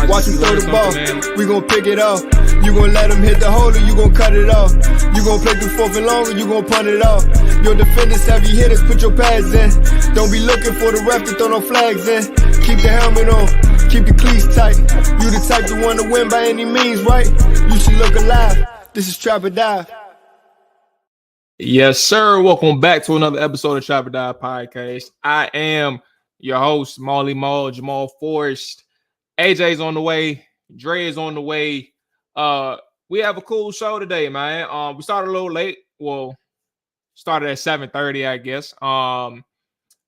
Watch him throw the ball, we gon' pick it off. You gon' let him hit the hole or you gon' cut it off. You gon' play through fourth and long or you gon' punt it off. Your defenders, heavy hitters, put your pads in. Don't be looking for the ref to throw no flags in. Keep the helmet on, keep the cleats tight. You the type to want to win by any means, right? You should look alive. This is Trap or Die. Yes, sir. Welcome back to another episode of Trap or Die Podcast. I am your host, Molly Maul, Jamal Forrest. AJ's on the way. Dre is on the way. We have a cool show today, man. We started a little late. Well, started at 7:30, I guess.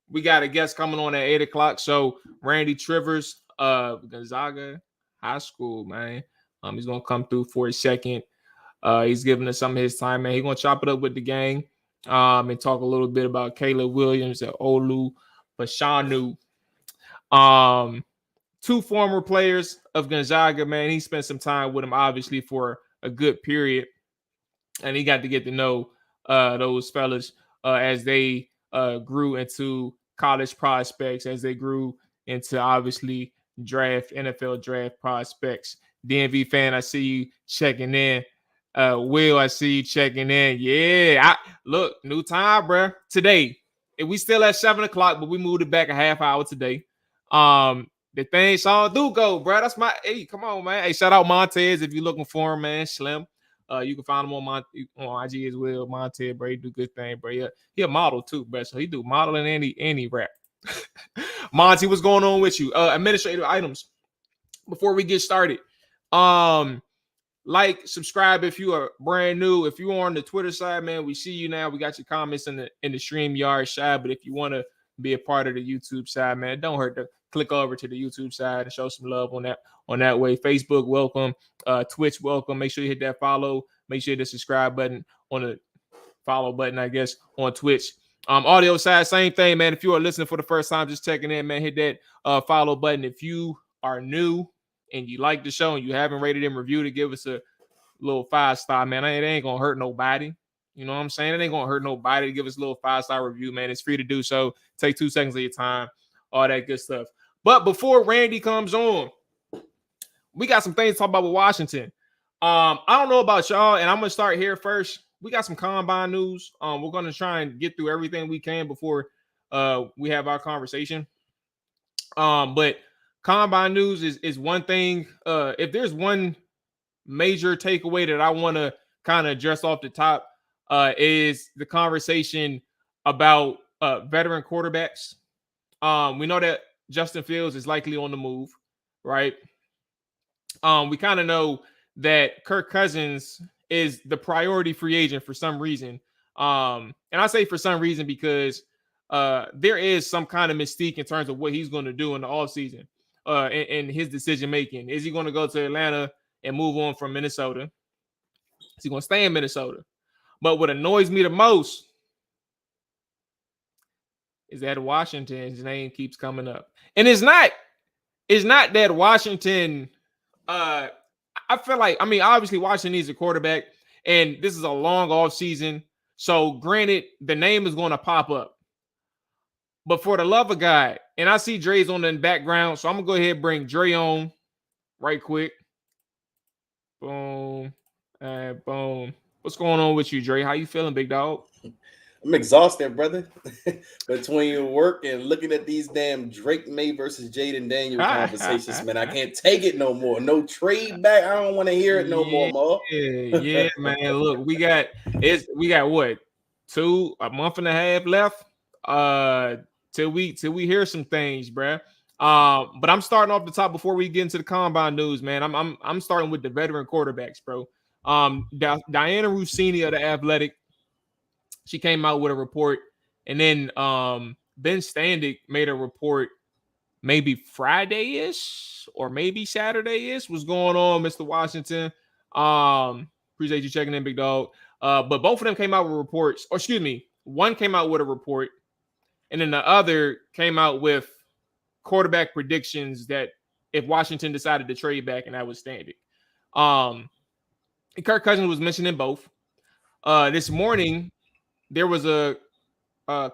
We got a guest coming on at 8 o'clock. So Randy Trivers of Gonzaga High School, man. He's gonna come through for a second. He's giving us some of his time, man. He's gonna chop it up with the gang and talk a little bit about Williams and Olu Fashanu. Two former players of Gonzaga, man. He spent some time with him, obviously, for a good period. And he got to get to know those fellas as they grew into college prospects, as they grew into, obviously, NFL draft prospects. DMV fan, I see you checking in. Will, I see you checking in. Yeah, look, new time, bro. Today, we still at 7 o'clock, but we moved it back a half hour today. The thing Sean do go, bro. That's my come on, man. Hey, shout out Montez if you're looking for him, man. Slim. You can find him on IG as well. Montez, bro. He do good thing, bro. He a model too, bro. So he do modeling and he rap. Monty, what's going on with you? Administrative items. Before we get started. Like, subscribe if you are brand new. If you're on the Twitter side, man, we see you now. We got your comments in the StreamYard side. But if you want to be a part of the YouTube side, man, don't hurt to click over to the YouTube side and show some love on that way. Facebook, welcome. Twitch, welcome. Make sure you hit that follow. Make sure you hit the subscribe button on the follow button, I guess, on Twitch. Audio side, same thing, man. If you are listening for the first time, just checking in, man, hit that follow button. If you are new and you like the show and you haven't rated and reviewed it, give us a little 5-star, man. It ain't gonna hurt nobody. You know what I'm saying? It ain't gonna hurt nobody to give us a little 5-star review, man. It's free to do so. Take 2 seconds of your time, all that good stuff. But before Randy comes on, we got some things to talk about with Washington. I don't know about y'all, and I'm gonna start here first. We got some combine news. We're gonna try and get through everything we can before we have our conversation. But combine news is one thing. If there's one major takeaway that I want to kind of address off the top, is the conversation about veteran quarterbacks. We know that Justin Fields is likely on the move, right? We kind of know that Kirk Cousins is the priority free agent for some reason. And I say for some reason because there is some kind of mystique in terms of what he's going to do in the offseason and his decision-making. Is he going to go to Atlanta and move on from Minnesota? Is he going to stay in Minnesota? But what annoys me the most is that Washington's name keeps coming up. And it's not that Washington, I I feel like, I mean, obviously Washington needs a quarterback, and this is a long off season. So granted, the name is going to pop up. But for the love of God, and I see Dre's on the background, so I'm gonna go ahead and bring Dre on right quick. Boom. Boom. What's going on with you, Dre? How you feeling, big dog? I'm exhausted, brother. Between work and looking at these damn Drake May versus Jaden Daniel conversations, man, I can't take it no more. No trade back. I don't want to hear it no more, Mo. Yeah, man. Look, we got what? A month and a half left. Till we hear some things, bruh. But I'm starting off the top before we get into the combine news, man. I'm starting with the veteran quarterbacks, bro. Diana Rossini of the Athletic, she came out with a report, and then Ben Standig made a report maybe Friday-ish or maybe Saturday-ish. What's going on, Mr. Washington? Appreciate you checking in, big dog. But both of them came out with reports, or excuse me, one came out with a report, and then the other came out with quarterback predictions that if Washington decided to trade back, and that was Standig. Kirk Cousins was mentioned in both. This morning, there was a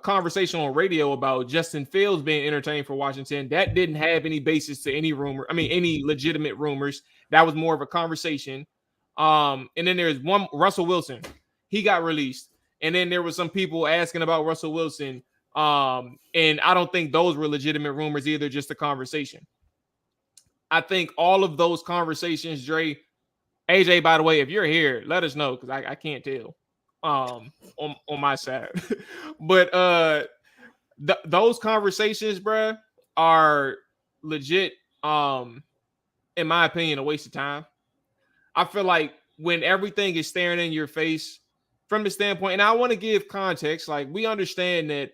conversation on radio about Justin Fields being entertained for Washington. That didn't have any basis to any rumor. I mean, any legitimate rumors. That was more of a conversation. And then there's one, Russell Wilson. He got released. And then there was some people asking about Russell Wilson. And I don't think those were legitimate rumors either, just a conversation. I think all of those conversations, Dre, AJ, by the way, if you're here, let us know, because I can't tell on my side. But those conversations, bruh, are legit, in my opinion, a waste of time. I feel like when everything is staring in your face from the standpoint, and I want to give context, like we understand that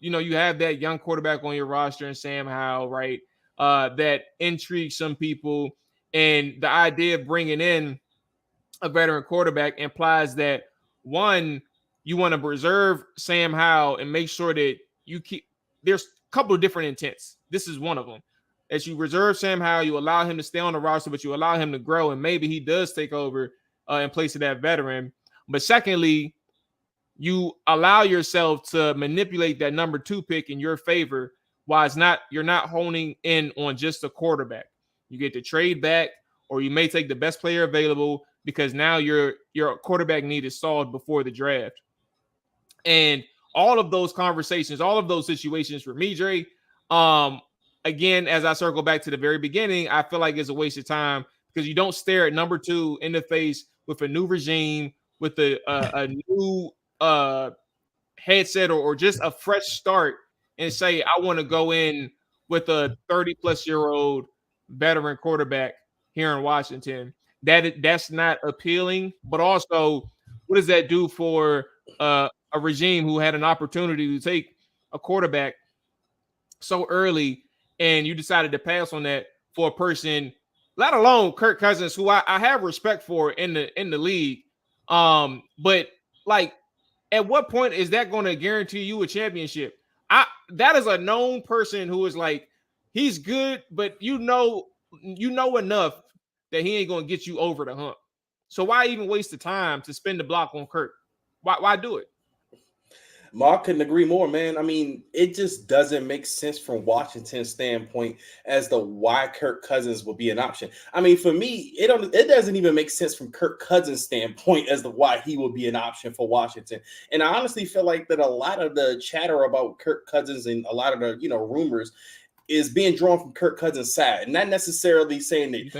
you have that young quarterback on your roster and Sam Howell, right? That intrigues some people. And the idea of bringing in a veteran quarterback implies that, one, you want to preserve Sam Howell and make sure that you keep, there's a couple of different intents. This is one of them. As you reserve Sam Howell, you allow him to stay on the roster, but you allow him to grow, and maybe he does take over in place of that veteran. But secondly, you allow yourself to manipulate that number 2 pick in your favor, while you're not honing in on just a quarterback. You get to trade back, or you may take the best player available because now your quarterback need is solved before the draft. And all of those conversations, all of those situations for me, Dre, again, as I circle back to the very beginning, I feel like it's a waste of time because you don't stare at number 2 in the face with a new regime, with a new headset or just a fresh start and say, I want to go in with a 30-plus-year-old veteran quarterback here in Washington. That's not appealing. But also, what does that do for a regime who had an opportunity to take a quarterback so early, and you decided to pass on that for a person, let alone Kirk Cousins, who I have respect for in the league. But like, at what point is that going to guarantee you a championship? That is a known person who is like, he's good, but you know enough that he ain't going to get you over the hump. So why even waste the time to spend the block on Kirk? Why do it? Mark couldn't agree more, man. I mean, it just doesn't make sense from Washington's standpoint as to why Kirk Cousins will be an option. I mean, for me, it doesn't even make sense from Kirk Cousins' standpoint as to why he will be an option for Washington. And I honestly feel like that a lot of the chatter about Kirk Cousins and a lot of the rumors is being drawn from Kirk Cousins' side, not necessarily saying that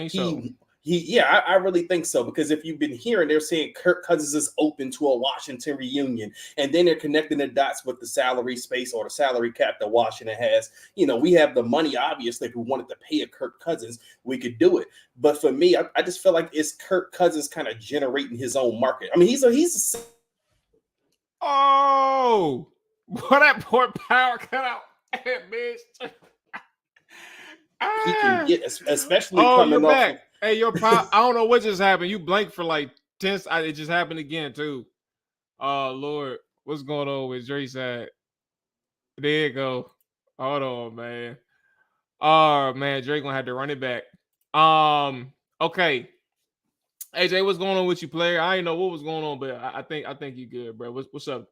I really think so, because if you've been hearing, they're saying Kirk Cousins is open to a Washington reunion, and then they're connecting the dots with the salary space or the salary cap that Washington has. We have the money, obviously. If we wanted to pay a Kirk Cousins, we could do it. But for me, I just feel like it's Kirk Cousins kind of generating his own market. I mean, he's a oh, what that poor power cut out, bitch. He can get, especially coming you're off. Back. Hey, your pop. I don't know what just happened. You blanked for like 10. It just happened again too. Oh Lord, what's going on with Dre's side? There you go. Hold on, man. Oh man, Drake gonna have to run it back. Okay. AJ, what's going on with you, player? I didn't know what was going on, but I think you good, bro. What's up?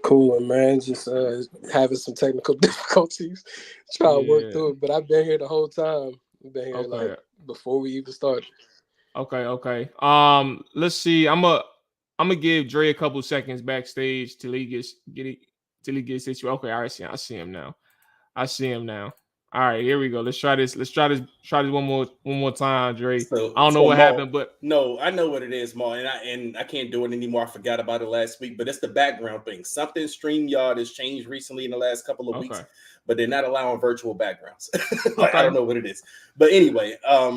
Cool, man. Just having some technical difficulties, trying to work through it. But I've been here the whole time. I've been here like before we even started. Okay. Let's see. I'm gonna give Dre a couple seconds backstage till he gets situated. Okay, I see him now. All right, here we go. Let's try this one more time, Dre. So, I don't know what happened, but no, I know what it is, Ma, and I can't do it anymore. I forgot about it last week, but it's the background thing. Something StreamYard has changed recently in the last couple of weeks, but they're not allowing virtual backgrounds. I don't know what it is, but anyway, I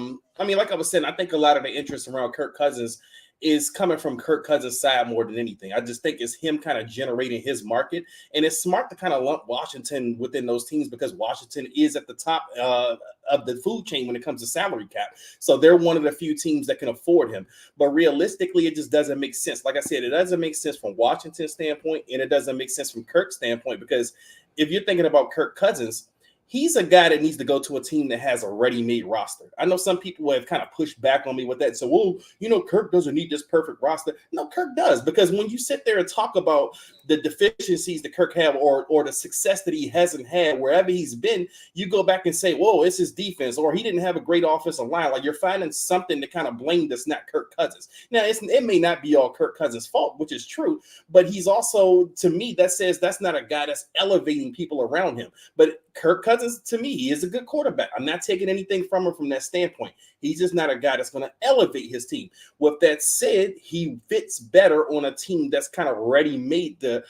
mean, like I was saying, I think a lot of the interest around Kirk Cousins is coming from Kirk Cousins' side more than anything. I just think it's him kind of generating his market, and it's smart to kind of lump Washington within those teams because Washington is at the top of the food chain when it comes to salary cap. So they're one of the few teams that can afford him. But realistically, it just doesn't make sense. Like I said, it doesn't make sense from Washington's standpoint, and it doesn't make sense from Kirk's standpoint because if you're thinking about Kirk Cousins, he's a guy that needs to go to a team that has a ready-made roster. I know some people have kind of pushed back on me with that. So, well, Kirk doesn't need this perfect roster. No, Kirk does, because when you sit there and talk about the deficiencies that Kirk had or the success that he hasn't had wherever he's been, you go back and say, whoa, it's his defense, or he didn't have a great offensive line. Like, you're finding something to kind of blame that's not Kirk Cousins. Now, it may not be all Kirk Cousins' fault, which is true, but he's also, to me, that says that's not a guy that's elevating people around him. But Kirk Cousins, to me, he is a good quarterback. I'm not taking anything from him from that standpoint. He's just not a guy that's going to elevate his team. With that said, he fits better on a team that's kind of ready-made to,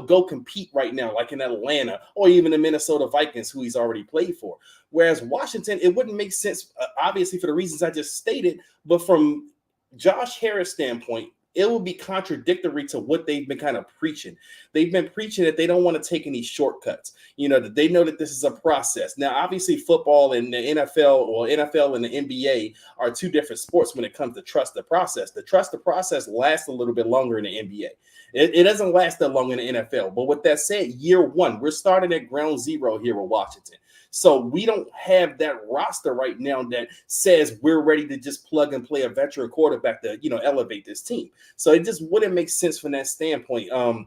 go compete right now, like in Atlanta or even the Minnesota Vikings, who he's already played for. Whereas Washington, it wouldn't make sense, obviously, for the reasons I just stated, but from Josh Harris' standpoint, it will be contradictory to what they've been kind of preaching. They've been preaching that they don't want to take any shortcuts, that they know that this is a process. Now, obviously, football and the NFL and the NBA are two different sports when it comes to trust the process. The trust the process lasts a little bit longer in the NBA. It doesn't last that long in the NFL. But with that said, year one, we're starting at ground zero here with Washington. So we don't have that roster right now that says we're ready to just plug and play a veteran quarterback to, elevate this team. So it just wouldn't make sense from that standpoint. And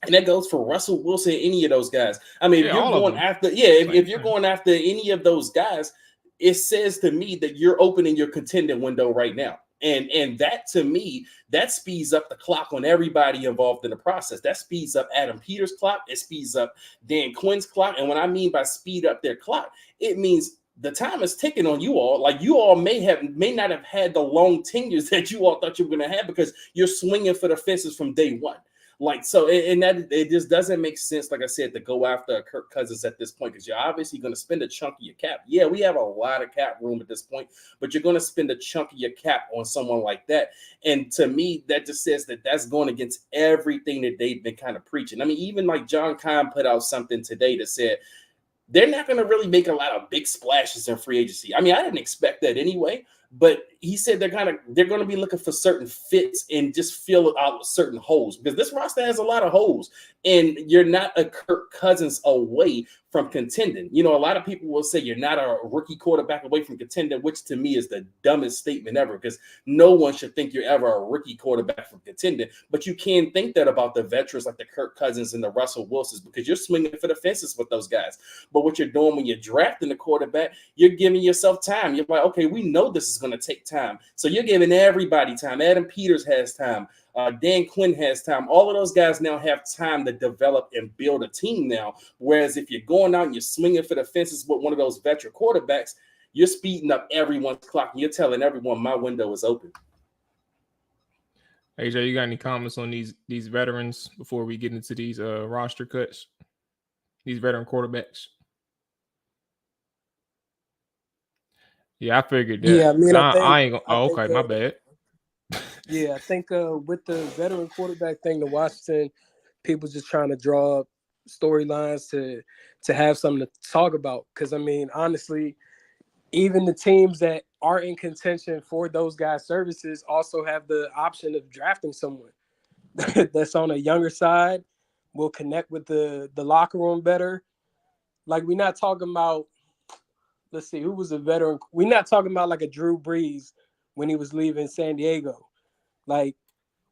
that goes for Russell Wilson, any of those guys. I mean, if you're going after any of those guys, it says to me that you're opening your contending window right now. And that, to me, that speeds up the clock on everybody involved in the process. That speeds up Adam Peters' clock. It speeds up Dan Quinn's clock. And what I mean by speed up their clock, it means the time is ticking on you all. Like, you all may not have had the long tenures that you all thought you were going to have because you're swinging for the fences from day one. Like, so, and that it just doesn't make sense, like I said, to go after Kirk Cousins at this point, because you're obviously going to spend a chunk of your cap. Yeah, we have a lot of cap room at this point, but you're going to spend a chunk of your cap on someone like that. And to me, that just says that that's going against everything that they've been kind of preaching. I mean, even like John Kahn put out something today that said they're not going to really make a lot of big splashes in free agency. I mean, I didn't expect that anyway. But he said they're going to be looking for certain fits and just fill out certain holes, because this roster has a lot of holes, and you're not a Kirk Cousins away from contending. A lot of people will say you're not a rookie quarterback away from contending, which to me is the dumbest statement ever, because no one should think you're ever a rookie quarterback from contending. But you can think that about the veterans like the Kirk Cousins and the Russell Wilsons, because you're swinging for the fences with those guys. But what you're doing when you're drafting the quarterback, you're giving yourself time. You're like, okay, we know this is going to take time. So you're giving everybody time. Adam Peters has time. Dan Quinn has time. All of those guys now have time to develop and build a team now. Whereas if you're going out and you're swinging for the fences with one of those veteran quarterbacks, you're speeding up everyone's clock. And you're telling everyone my window is open. AJ, you got any comments on these veterans before we get into these roster cuts? These veteran quarterbacks? Yeah, I figured that. Yeah, I mean, I ain't gonna. My bad. Yeah, I think with the veteran quarterback thing, the Washington people just trying to draw storylines to have something to talk about. Because I mean, honestly, even the teams that are in contention for those guys' services also have the option of drafting someone that's on a younger side, will connect with the locker room better. Like, we're not talking about. Let's see, who was a veteran? We're not talking about like a Drew Brees when he was leaving San Diego. Like,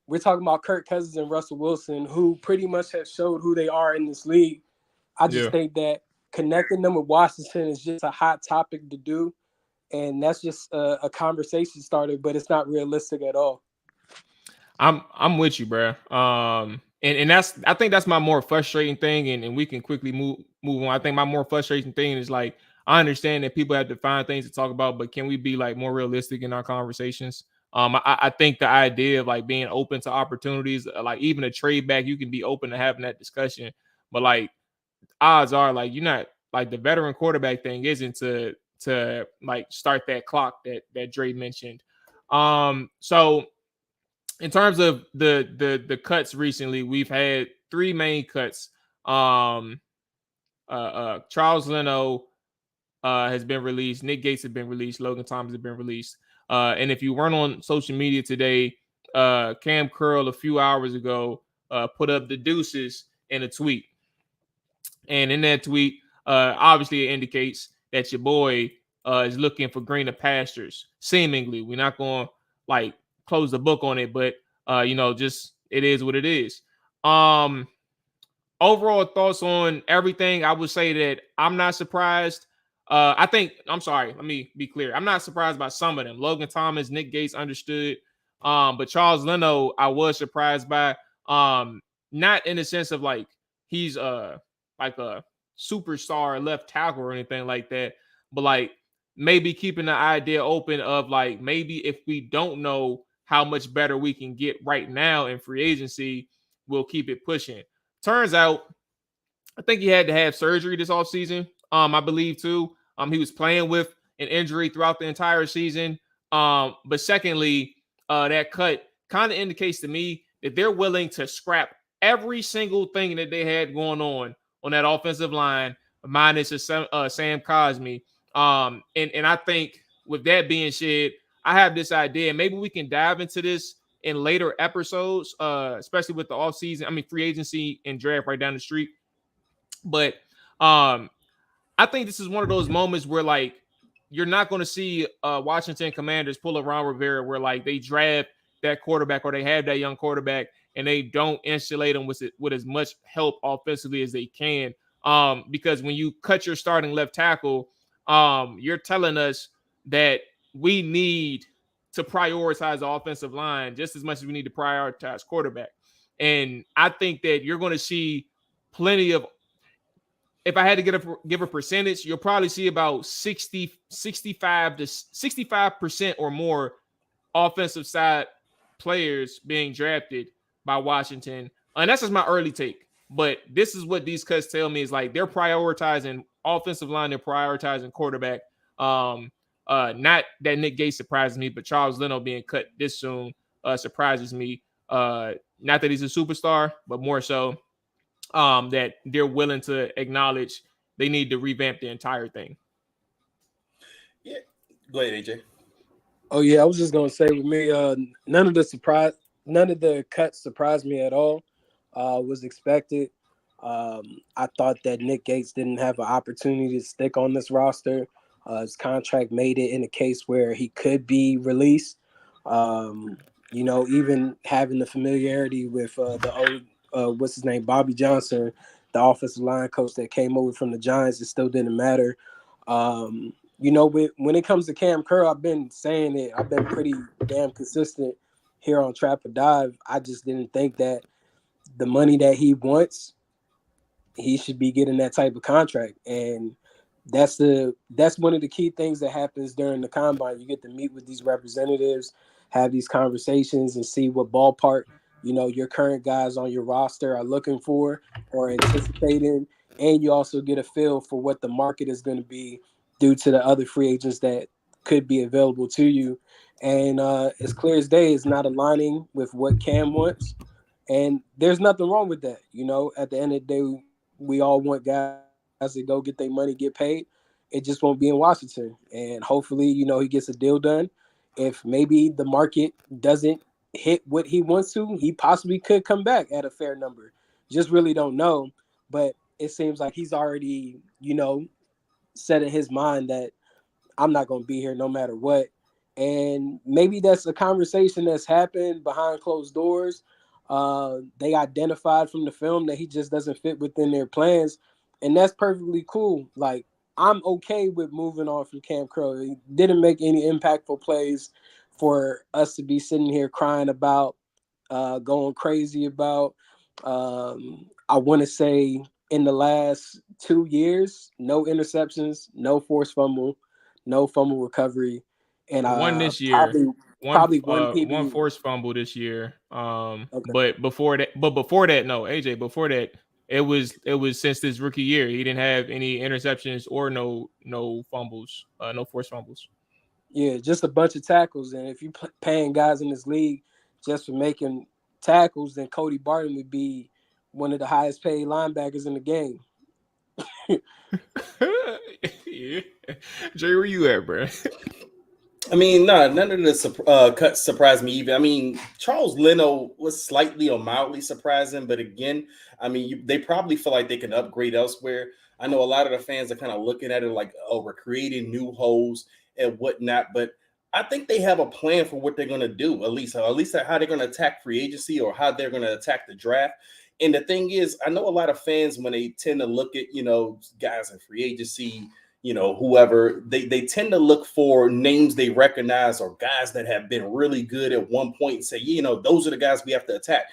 we're talking about Kirk Cousins and Russell Wilson, who pretty much have showed who they are in this league. I just think that connecting them with Washington is just a hot topic to do. And that's just a conversation starter, but it's not realistic at all. I'm with you, bro. And that's, I think that's my more frustrating thing, and we can quickly move on. I think my more frustrating thing is, like, I understand that people have to find things to talk about, but can we be like more realistic in our conversations? I think the idea of like being open to opportunities, like even a trade back, you can be open to having that discussion, but like odds are like you're not, like, the veteran quarterback thing isn't to like start that clock that Dre mentioned. So in terms of the cuts recently, we've had three main cuts. Charles Leno has been released. Nick Gates has been released. Logan Thomas has been released. And if you weren't on social media today, Cam Curl a few hours ago put up the deuces in a tweet. And in that tweet, obviously it indicates that your boy is looking for greener pastures. Seemingly, we're not going to like close the book on it, but just it is what it is. Overall thoughts on everything, I would say that I'm not surprised. Let me be clear. I'm not surprised by some of them. Logan Thomas, Nick Gates, understood. But Charles Leno, I was surprised by. Not in the sense of like he's like a superstar left tackle or anything like that, but like maybe keeping the idea open of like maybe if we don't know how much better we can get right now in free agency, we'll keep it pushing. Turns out, I think he had to have surgery this offseason, I believe too. He was playing with an injury throughout the entire season. But secondly, that cut kind of indicates to me that they're willing to scrap every single thing that they had going on that offensive line, minus Sam Cosmi. And I think with that being said, I have this idea. Maybe we can dive into this in later episodes, especially with the offseason. I mean, free agency and draft right down the street. But I think this is one of those moments where like you're not going to see Washington Commanders pull a Ron Rivera where like they draft that quarterback or they have that young quarterback and they don't insulate them with as much help offensively as they can. Because when you cut your starting left tackle, you're telling us that we need to prioritize the offensive line just as much as we need to prioritize quarterback. And I think that you're going to see plenty of, if I had to give a percentage, you'll probably see about 65 to 65% or more offensive side players being drafted by Washington. And that's just my early take. But this is what these cuts tell me is like they're prioritizing offensive line, they're prioritizing quarterback. Not that Nick Gates surprises me, but Charles Leno being cut this soon surprises me. Not that he's a superstar, but more so that they're willing to acknowledge they need to revamp the entire thing. Yeah, go ahead, AJ. Oh yeah, I was just gonna say with me, none of the cuts surprised me at all. Was expected. I thought that Nick Gates didn't have an opportunity to stick on this roster. His contract made it in a case where he could be released. Even having the familiarity with the old, what's his name, Bobby Johnson, the offensive line coach that came over from the Giants, it still didn't matter. When it comes to Cam Curl, I've been saying it. I've been pretty damn consistent here on Trap or Dive. I just didn't think that the money that he wants, he should be getting that type of contract. And that's one of the key things that happens during the combine. You get to meet with these representatives, have these conversations, and see what ballpark, your current guys on your roster are looking for or anticipating. And you also get a feel for what the market is going to be due to the other free agents that could be available to you. And it's clear as day, it's not aligning with what Cam wants. And there's nothing wrong with that. At the end of the day, we all want guys to go get their money, get paid. It just won't be in Washington. And hopefully, he gets a deal done. If maybe the market doesn't hit what he wants to, he possibly could come back at a fair number. Just really don't know. But it seems like he's already, set in his mind that I'm not going to be here no matter what. And maybe that's a conversation that's happened behind closed doors. They identified from the film that he just doesn't fit within their plans, and that's perfectly cool. Like, I'm okay with moving on from Cam Curl. He didn't make any impactful plays for us to be sitting here crying about, going crazy about. I want to say in the last 2 years, no interceptions, no forced fumble, no fumble recovery, and one this year. probably one PB. One forced fumble this year. Okay. But before that, no, AJ, before that, it was since this rookie year. He didn't have any interceptions or no fumbles, no forced fumbles. Yeah, just a bunch of tackles. And if you're paying guys in this league just for making tackles, then Cody Barton would be one of the highest paid linebackers in the game. Yeah. Jay, where you at, bro? I mean, none of the cuts surprised me even. I mean, Charles Leno was slightly or mildly surprising, but again, I mean, they probably feel like they can upgrade elsewhere. I know a lot of the fans are kind of looking at it like, oh, we're creating new holes and whatnot, but I think they have a plan for what they're going to do, at least how they're going to attack free agency or how they're going to attack the draft. And the thing is, I know a lot of fans, when they tend to look at, guys in free agency, whoever, they tend to look for names they recognize or guys that have been really good at one point and say, those are the guys we have to attack.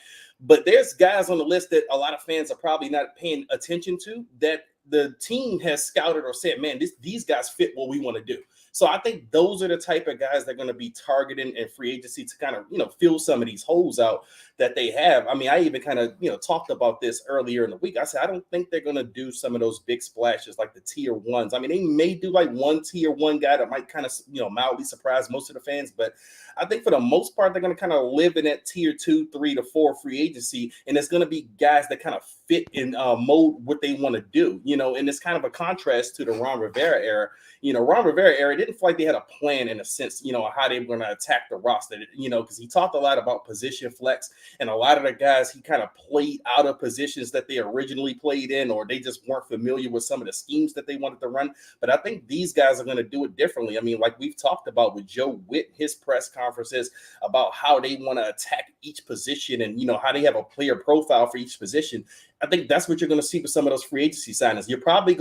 But there's guys on the list that a lot of fans are probably not paying attention to that the team has scouted or said, man, these guys fit what we want to do. So I think those are the type of guys that are going to be targeting in free agency to kind of, fill some of these holes out that they have. I mean, I even kind of, talked about this earlier in the week. I said, I don't think they're going to do some of those big splashes like the tier ones. I mean, they may do like one tier one guy that might kind of, mildly surprise most of the fans. But I think for the most part, they're going to kind of live in that tier 2, 3 to 4 free agency. And it's going to be guys that kind of fit in mode what they want to do, and it's kind of a contrast to the Ron Rivera era. Ron Rivera era didn't feel like they had a plan in a sense, how they were going to attack the roster, because he talked a lot about position flex, and a lot of the guys he kind of played out of positions that they originally played in, or they just weren't familiar with some of the schemes that they wanted to run. But I think these guys are going to do it differently. I mean, like we've talked about with Joe Witt, his press conferences about how they want to attack each position and, how they have a player profile for each position. I think that's what you're going to see with some of those free agency signings. They're probably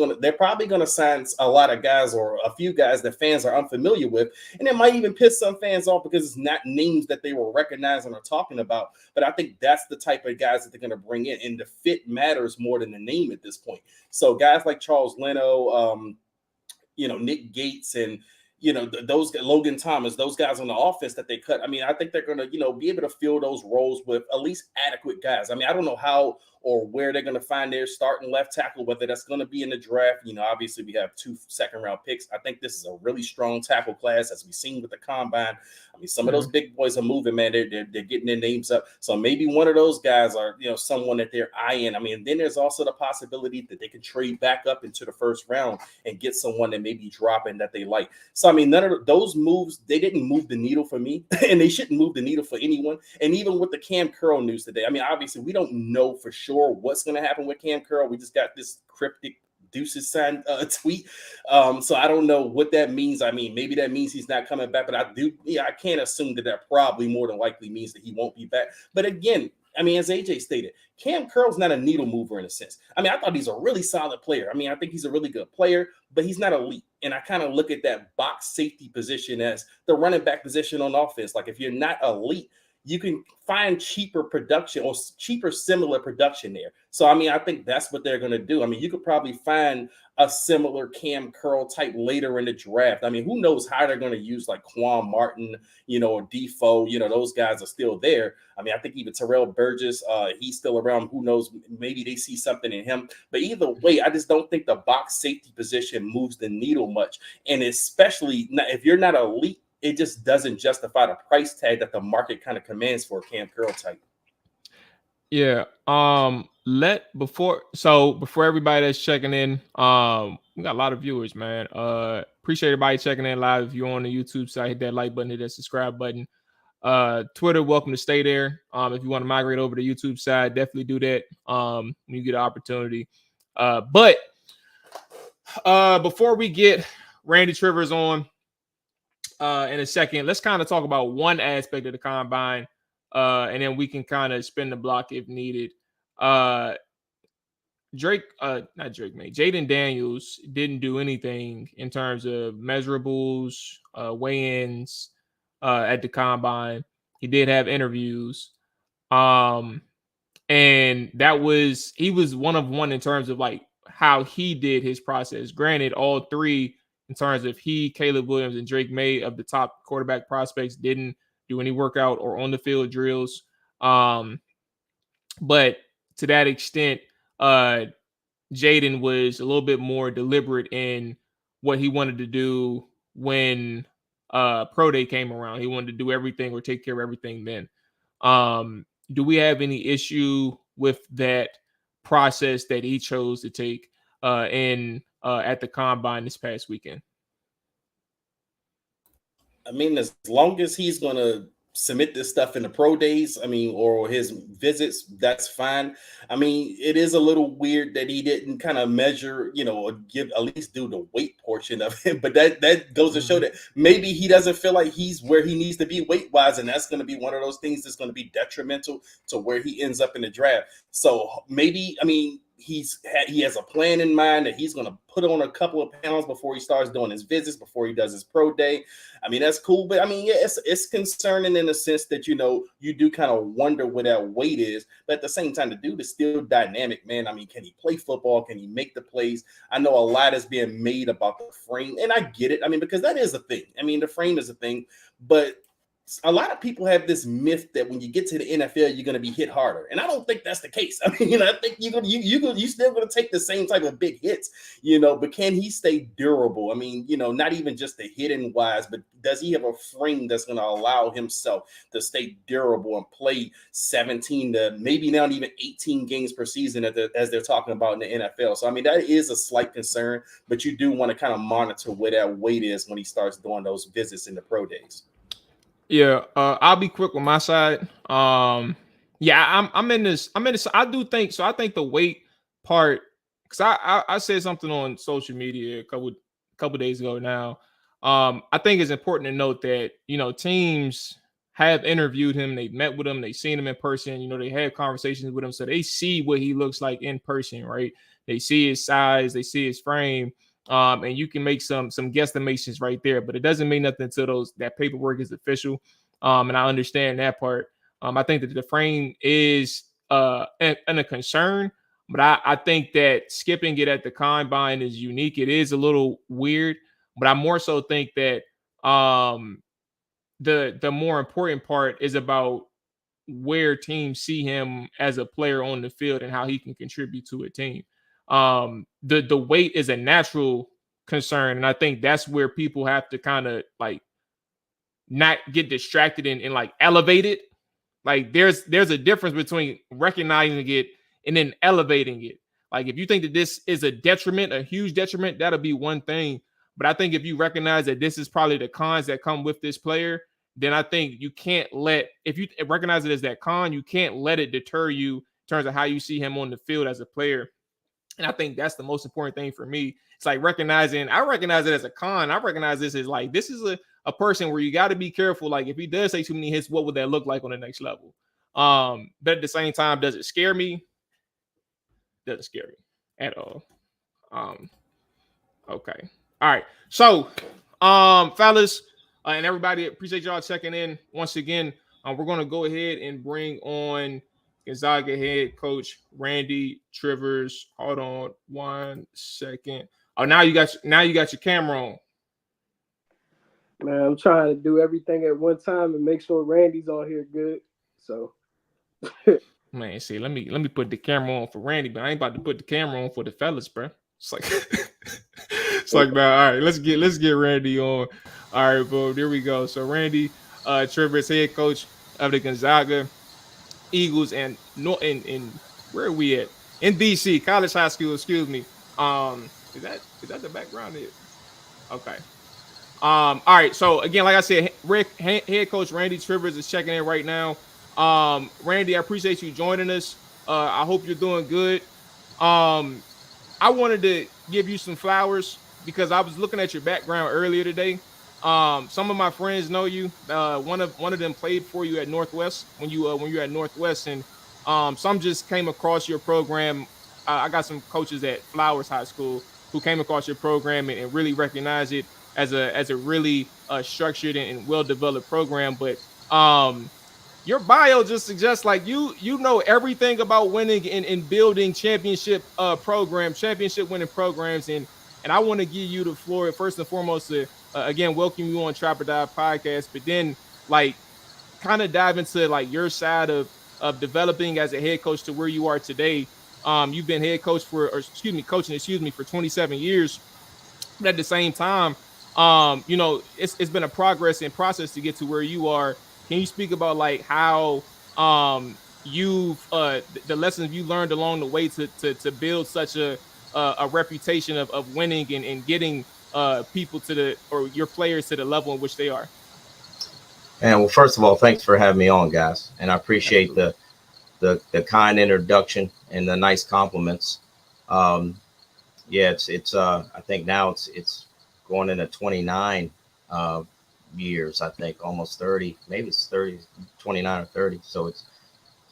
going to sign a lot of guys or a few guys that fans are unfamiliar with, and it might even piss some fans off because it's not names that they were recognizing or talking about. But I think that's the type of guys that they're going to bring in, and the fit matters more than the name at this point. So guys like Charles Leno, Nick Gates, and those Logan Thomas, those guys on the offense that they cut. I mean, I think they're going to, be able to fill those roles with at least adequate guys. I mean, I don't know how or where they're going to find their starting left tackle, whether that's going to be in the draft. Obviously we have 2 second-round picks. I think this is a really strong tackle class, as we've seen with the combine. I mean, some of those big boys are moving, man. They're getting their names up. So maybe one of those guys are, someone that they're eyeing. I mean, then there's also the possibility that they can trade back up into the first round and get someone that may be dropping that they like. So, I mean, none of those moves, they didn't move the needle for me, and they shouldn't move the needle for anyone. And even with the Cam Curl news today, I mean, obviously we don't know for sure what's going to happen with Cam Curl. We just got this cryptic deuces signed tweet. So I don't know what that means. I mean, maybe that means he's not coming back, but I can't assume that probably more than likely means that he won't be back. But again, I mean, as AJ stated, Cam Curl's not a needle mover in a sense. I mean, I thought he's a really solid player. I mean, I think he's a really good player, but he's not elite. And I kind of look at that box safety position as the running back position on offense. Like, if you're not elite, you can find cheaper production or cheaper similar production there. So, I mean, I think that's what they're going to do. I mean, you could probably find a similar Cam Curl type later in the draft. I mean, who knows how they're going to use like Quan Martin, or Defoe, those guys are still there. I mean, I think even Terrell Burgess, he's still around. Who knows? Maybe they see something in him. But either way, I just don't think the box safety position moves the needle much. And especially if you're not elite, it just doesn't justify the price tag that the market kind of commands for a Cam Curl type. Yeah. Before everybody that's checking in, we got a lot of viewers, man. Appreciate everybody checking in live. If you're on the YouTube side, hit that like button, hit that subscribe button. Twitter, welcome to stay there. If you want to migrate over to the YouTube side, definitely do that. When you get an opportunity. But before we get Randy Trivers on, in a second. Let's kind of talk about one aspect of the combine, and then we can kind of spin the block if needed. Not Drake, man. Jaden Daniels didn't do anything in terms of measurables, weigh-ins at the combine. He did have interviews. And he was one of one in terms of like how he did his process. Granted, all three in terms of Caleb Williams, and Drake May of the top quarterback prospects didn't do any workout or on the field drills. But to that extent, Jaden was a little bit more deliberate in what he wanted to do when Pro Day came around. He wanted to do everything or take care of everything then. Do we have any issue with that process that he chose to take at the combine this past weekend? I mean, as long as he's going to submit this stuff in the pro days, I mean, or his visits, that's fine. I mean, it is a little weird that he didn't kind of measure, or give at least do the weight portion of it. But that goes to show that maybe he doesn't feel like he's where he needs to be weight wise, and that's going to be one of those things that's going to be detrimental to where he ends up in the draft. So maybe, I mean, he has a plan in mind that he's going to put on a couple of pounds before he starts doing his visits, before he does his pro day. I mean, that's cool. But I mean, yeah, it's concerning in the sense that, you do kind of wonder where that weight is. But at the same time, the dude is still dynamic, man. I mean, can he play football? Can he make the plays? I know a lot is being made about the frame, and I get it. I mean, because that is a thing. I mean, the frame is a thing, but a lot of people have this myth that when you get to the NFL, you're going to be hit harder, and I don't think that's the case. I mean, I think you still going to take the same type of big hits, But can he stay durable? I mean, not even just the hitting wise, but does he have a frame that's going to allow himself to stay durable and play 17 to maybe not even 18 games per season as they're talking about in the NFL? So I mean, that is a slight concern, but you do want to kind of monitor where that weight is when he starts doing those visits in the pro days. Yeah, I'll be quick on my side. I'm in this. I do think so. I think the weight part, because I said something on social media a couple days ago now. I think it's important to note that teams have interviewed him, they've met with him, they've seen him in person. They had conversations with him, so they see what he looks like in person, right? They see his size, they see his frame. And you can make some guesstimations right there, but it doesn't mean nothing until that paperwork is official. And I understand that part. I think that the frame is a concern, but I think that skipping it at the combine is unique. It is a little weird, but I more so think that the more important part is about where teams see him as a player on the field and how he can contribute to a team. The weight is a natural concern, and I think that's where people have to kind of like not get distracted and like elevate it. Like there's a difference between recognizing it and then elevating it. Like if you think that this is a huge detriment, that'll be one thing. But I think if you recognize that this is probably the cons that come with this player, then I think you can't if you recognize it as that con, you can't let it deter you in terms of how you see him on the field as a player. And I think that's the most important thing for me. It's like I recognize it as a con. I recognize this as like, this is a person where you got to be careful. Like if he does take too many hits, what would that look like on the next level? But at the same time, does it scare me? Doesn't scare me at all. Okay. All right. So, fellas, and everybody, appreciate y'all checking in once again. We're going to go ahead and bring on Gonzaga head coach Randy Trivers. Hold on 1 second. Oh, now you got your camera on. Man, I'm trying to do everything at one time and make sure Randy's on here good. So, man, see, let me put the camera on for Randy, but I ain't about to put the camera on for the fellas, bro. It's like nah, all right, let's get Randy on. All right, boom, there we go. So Randy Trivers, head coach of the Gonzaga Eagles, and where are we at? In DC, College High School, excuse me. Is that the background here? Okay. All right. So again, like I said, head coach Randy Trivers is checking in right now. Randy, I appreciate you joining us. I hope you're doing good. I wanted to give you some flowers because I was looking at your background earlier today. Some of my friends know you. One of them played for you at Northwest when you're at Northwest, and some just came across your program. I got some coaches at Flowers High School who came across your program and really recognized it as a really structured and well developed program. But your bio just suggests like you know everything about winning and building championship winning programs, and I want to give you the floor first and foremost to again welcome you on Trapper Dive podcast, but then like kind of dive into like your side of developing as a head coach to where you are today. You've been head coach coaching for 27 years. But at the same time, it's been a progress and process to get to where you are. Can you speak about like how you've the lessons you learned along the way to build such a reputation of winning and getting people or your players to the level in which they are? And well, first of all, thanks for having me on, guys, and I appreciate the kind introduction and the nice compliments. Yeah, it's I think now it's going into 29 years, I think almost 30, maybe it's 30, 29 or 30. So it's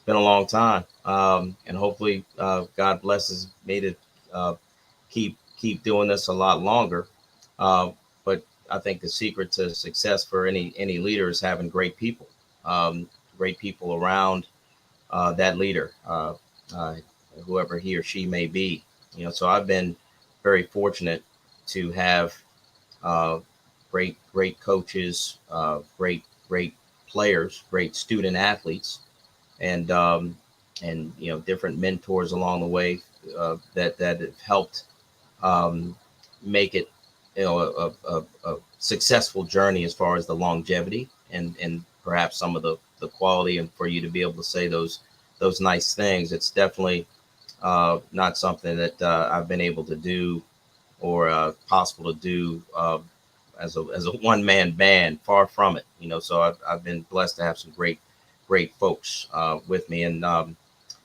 been a long time. And hopefully God blesses me to keep doing this a lot longer. But I think the secret to success for any leader is having great people around that leader, whoever he or she may be. So I've been very fortunate to have great coaches, great players, great student athletes, and different mentors along the way that have helped make it a successful journey as far as the longevity and perhaps some of the quality, and for you to be able to say those nice things. It's definitely not something that I've been able to do or possible to do as a one-man band. Far from it, So I've been blessed to have some great folks with me, and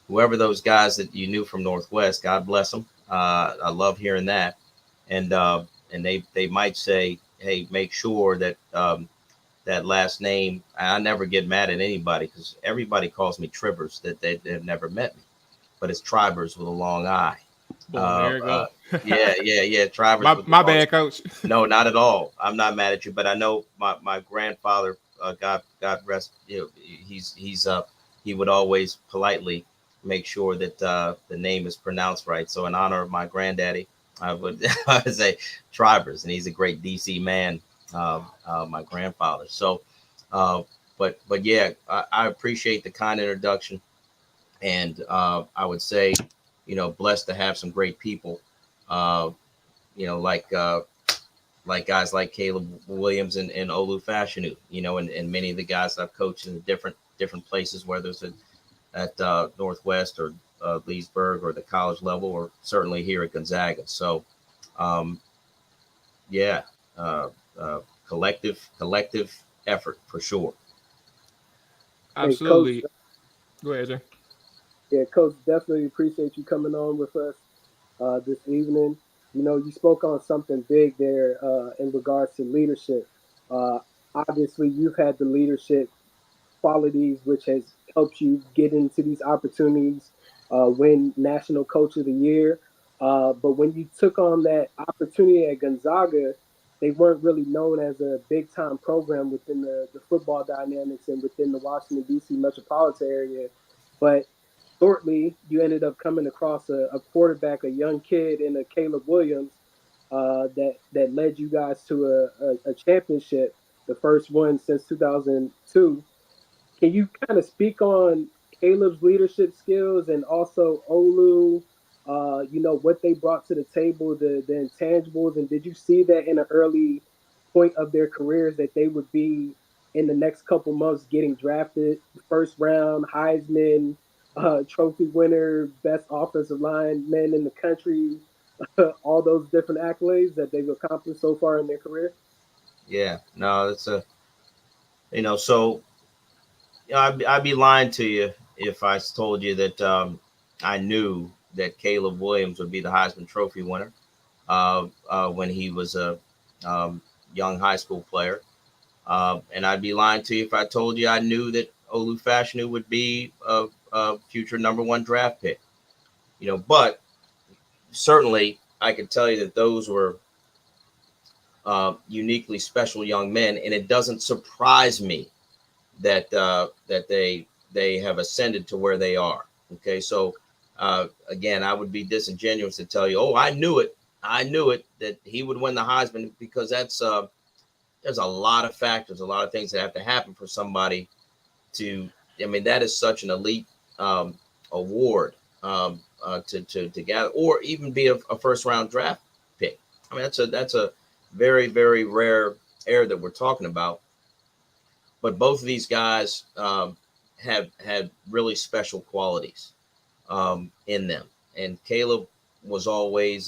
whoever those guys that you knew from Northwest, God bless them. I love hearing that, and they might say, hey, make sure that that last name. I never get mad at anybody because everybody calls me Trivers that they've never met me, but it's Trivers with a long I. There you go. Yeah. Trivers. My bad, coach. No, not at all. I'm not mad at you, but I know my grandfather, God rest, he would always politely make sure that the name is pronounced right. So in honor of my granddaddy, I would say Trivers, and he's a great DC man, my grandfather. So, but yeah, I appreciate the kind introduction, and I would say, blessed to have some great people, like guys like Caleb Williams and Olu Fashanu, and many of the guys that I've coached in different places, whether it's at Northwest or Leesburg or the college level, or certainly here at Gonzaga. So, collective effort for sure. Absolutely. Hey, Coach, go ahead, sir. Yeah, Coach, definitely appreciate you coming on with us this evening. You spoke on something big there in regards to leadership. Uh, Obviously, you've had the leadership qualities which has helped you get into these opportunities, win National Coach of the Year. But when you took on that opportunity at Gonzaga, they weren't really known as a big time program within the football dynamics and within the Washington, D.C. metropolitan area. But shortly, you ended up coming across a quarterback, a young kid in a Caleb Williams that led you guys to a championship, the first one since 2002. Can you kind of speak on Caleb's leadership skills and also Olu? What they brought to the table, the intangibles, and did you see that in an early point of their careers that they would be in the next couple months getting drafted, first round, Heisman, trophy winner, best offensive lineman in the country, all those different accolades that they've accomplished so far in their career? Yeah, no, it's so I'd be lying to you if I told you that I knew that Caleb Williams would be the Heisman Trophy winner when he was young high school player. And I'd be lying to you if I told you I knew that Olu Fashanu would be a future #1 draft pick. But certainly I can tell you that those were uniquely special young men, and it doesn't surprise me that they have ascended to where they are. Okay, so again, I would be disingenuous to tell you, I knew it that he would win the Heisman, because that's there's a lot of factors, a lot of things that have to happen for somebody to. I mean, that is such an elite award to gather, or even be a first round draft pick. I mean, that's a very, very rare air that we're talking about. But both of these guys have had really special qualities in them, and Caleb was always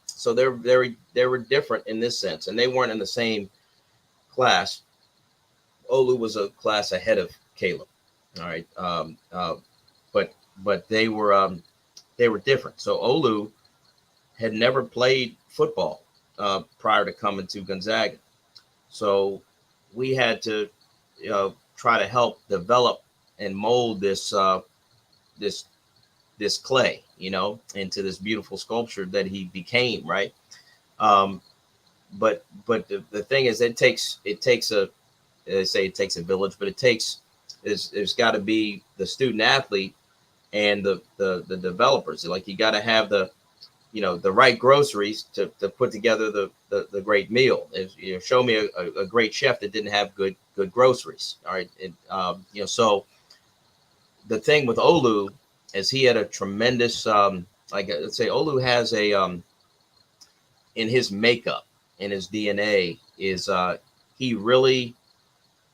so they were different in this sense, and they weren't in the same class. Olu was a class ahead of Caleb. All right, but they were different. So Olu had never played football prior to coming to Gonzaga, so we had to try to help develop and mold this clay, into this beautiful sculpture that he became, right? But the thing is, it takes they say it takes a village, but there's got to be the student athlete and the developers. Like, you got to have the right groceries to put together the great meal. Show me a great chef that didn't have good groceries. All right. So the thing with Olu is he had a tremendous, let's say Olu has in his makeup, in his DNA is he really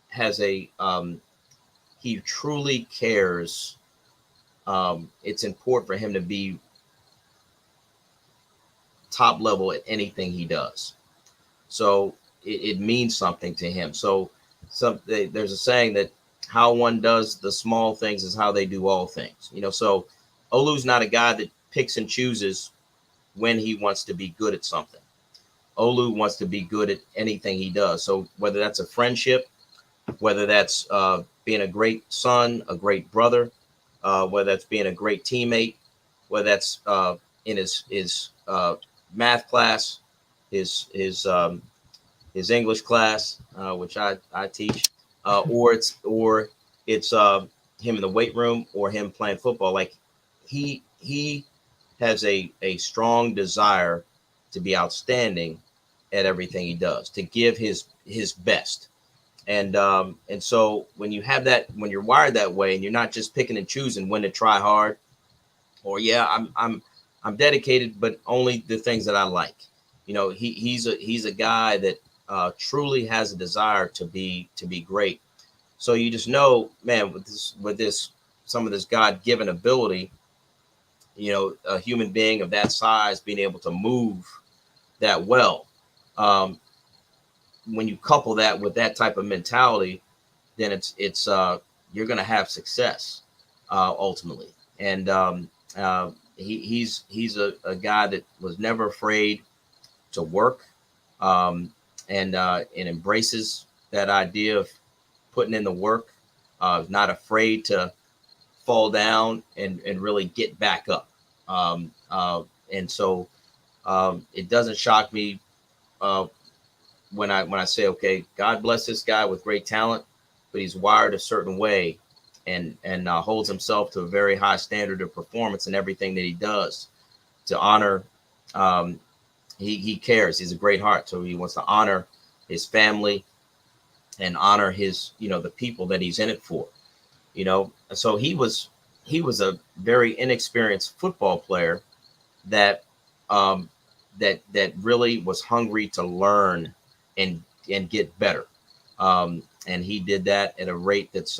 has he truly cares. It's important for him to be top level at anything he does. So it means something to him. So there's a saying that how one does the small things is how they do all things. So Olu's not a guy that picks and chooses when he wants to be good at something. Olu wants to be good at anything he does. So whether that's a friendship, whether that's being a great son, a great brother, whether that's being a great teammate, whether that's in his math class, his English class, which I teach, or it's him in the weight room, or him playing football. Like, he has a strong desire to be outstanding at everything he does, to give his best. And so when you have that, when you're wired that way, and you're not just picking and choosing when to try hard, or I'm dedicated, but only the things that I like. He's a guy that truly has a desire to be great. So you just know, man, with this some of this God-given ability, a human being of that size being able to move that well. When you couple that with that type of mentality, then it's you're going to have success ultimately. And he's a guy that was never afraid to work, and embraces that idea of putting in the work, not afraid to fall down and really get back up. And so it doesn't shock me when I say, okay, God bless this guy with great talent, but he's wired a certain way, and holds himself to a very high standard of performance in everything that he does, to honor. He cares. He's a great heart, so he wants to honor his family and honor his, the people that he's in it for. So he was a very inexperienced football player that that really was hungry to learn and get better. And he did that at a rate that's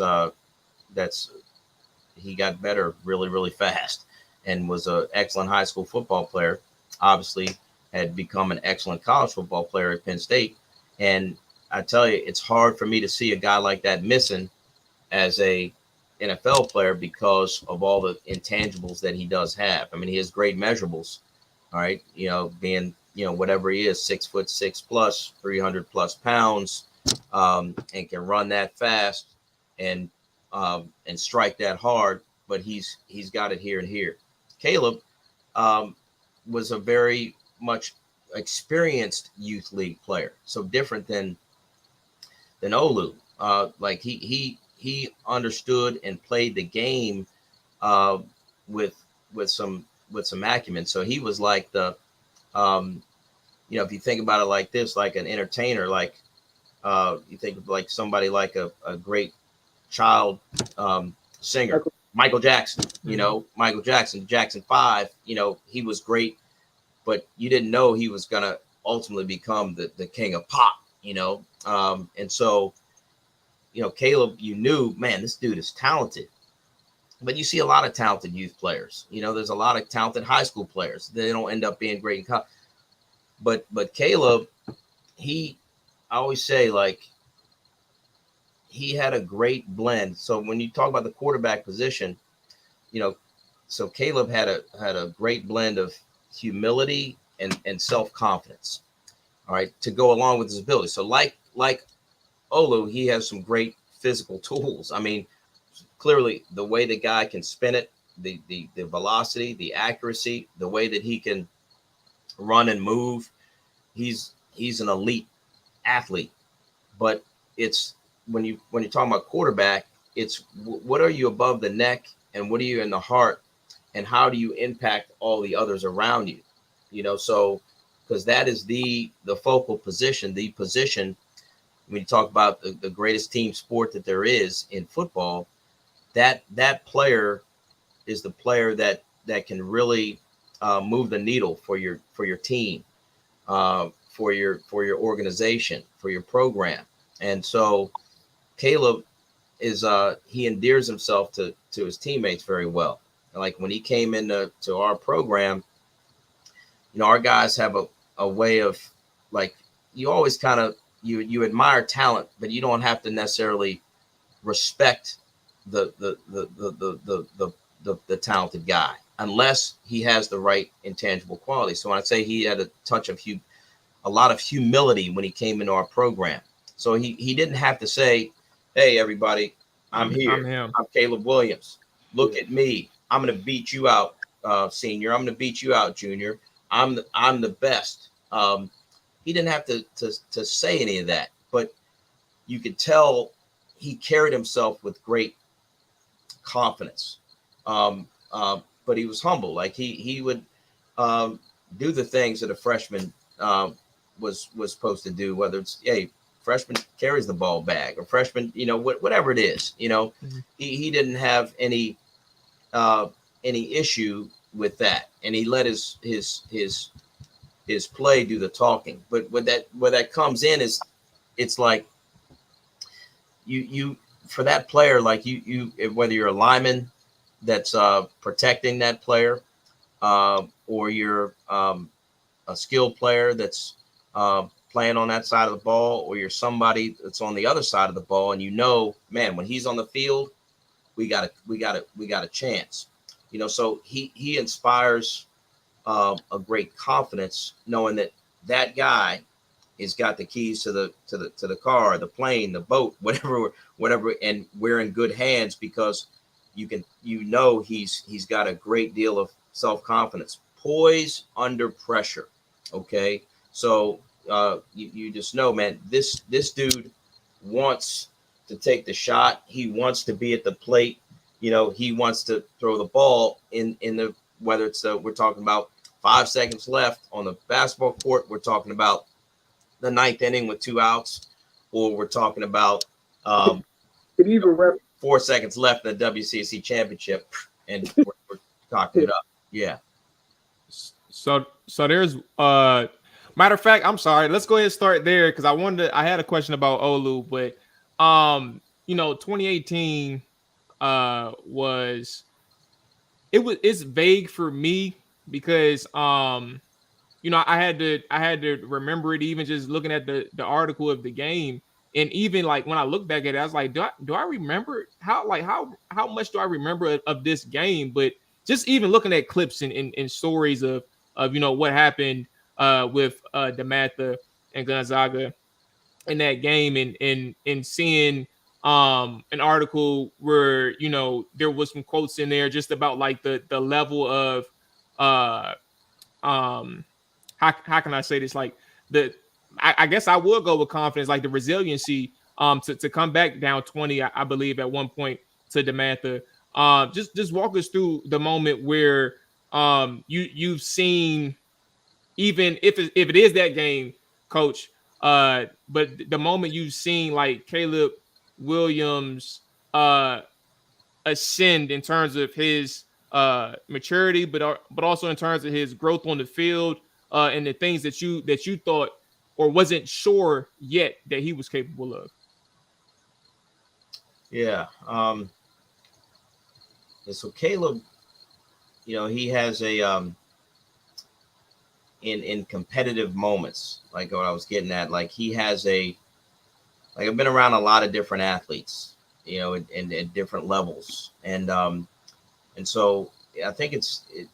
he got better really, really fast, and was an excellent high school football player. Obviously had become an excellent college football player at Penn State. And I tell you, it's hard for me to see a guy like that missing as a NFL player, because of all the intangibles that he does have. I mean, he has great measurables. All right. Being whatever he is, 6'6" plus, 300 plus pounds, and can run that fast and strike that hard. But he's got it here and here. Caleb was a very much experienced youth league player, so different than Olu. Like he understood and played the game with some acumen. So he was like the if you think about it like this, like an entertainer, like you think of like somebody like a great child singer, Michael Jackson. Michael Jackson, Jackson 5. He was great, but you didn't know he was gonna ultimately become the king of pop. And so Caleb, you knew, man, this dude is talented. But you see a lot of talented youth players. There's a lot of talented high school players. They don't end up being great in college. But Caleb, I always say, like, he had a great blend. So when you talk about the quarterback position, so Caleb had a great blend of humility and self-confidence, all right, to go along with his ability. So like Olu, he has some great physical tools. I mean, clearly the way the guy can spin it, the velocity, the accuracy, the way that he can run and move, he's an elite athlete. But it's when you're talking about quarterback, it's what are you above the neck and what are you in the heart, and how do you impact all the others around you? So because that is the focal position, the position when you talk about the greatest team sport that there is in football, that player is the player that can really move the needle for your team, for your organization, for your program. And so Caleb is he endears himself to his teammates very well. Like when he came into our program, our guys have a way of, like, you always kind of you admire talent, but you don't have to necessarily respect the talented guy unless he has the right intangible qualities. So when I say he had a touch of a lot of humility when he came into our program. So he didn't have to say, "Hey, everybody, I'm here. I'm him. I'm Caleb Williams. Look at me. I'm going to beat you out, senior. I'm going to beat you out, junior. I'm the best." He didn't have to say any of that, but you could tell he carried himself with great confidence. But he was humble. Like he would do the things that a freshman was supposed to do, whether it's, hey, freshman carries the ball bag, or freshman, whatever it is, Mm-hmm. he didn't have any issue with that, and he let his play do the talking. But where that comes in is, it's like you for that player, like you whether you're a lineman that's protecting that player, or you're a skilled player that's playing on that side of the ball, or you're somebody that's on the other side of the ball, and man, when he's on the field, we got a chance. So he inspires a great confidence, knowing that guy has got the keys to the car, the plane, the boat, whatever, and we're in good hands, because he's got a great deal of self-confidence, poise under pressure. Okay, so you just know, man, this dude wants to take the shot. He wants to be at the plate. He wants to throw the ball in the, whether it's we're talking about 5 seconds left on the basketball court, we're talking about the 9th inning with 2 outs, or we're talking about 4 seconds left in the WCC championship, and we're talking it up. Yeah. So there's matter of fact, I'm sorry. Let's go ahead and start there, because I had a question about Olu, but 2018 it's vague for me, because I had to remember it, even just looking at the article of the game, and even like when I look back at it, I was like, do I remember how much do I remember of this game? But just even looking at clips and stories of what happened with DeMatha and Gonzaga in that game, and seeing an article where, you know, there was some quotes in there just about like the level of how can I say this, like I guess I would go with confidence, like the resiliency to come back down 20, I believe at one point, to DeMatha. Just walk us through the moment where you've seen, even if it is that game, Coach, but the moment you've seen like Caleb Williams ascend in terms of his maturity, but also in terms of his growth on the field, and the things that you thought or wasn't sure yet that he was capable of. Yeah. And so Caleb, you know, he has a in competitive moments, like what I was getting at, like he has like I've been around a lot of different athletes, you know, in different levels, and so I think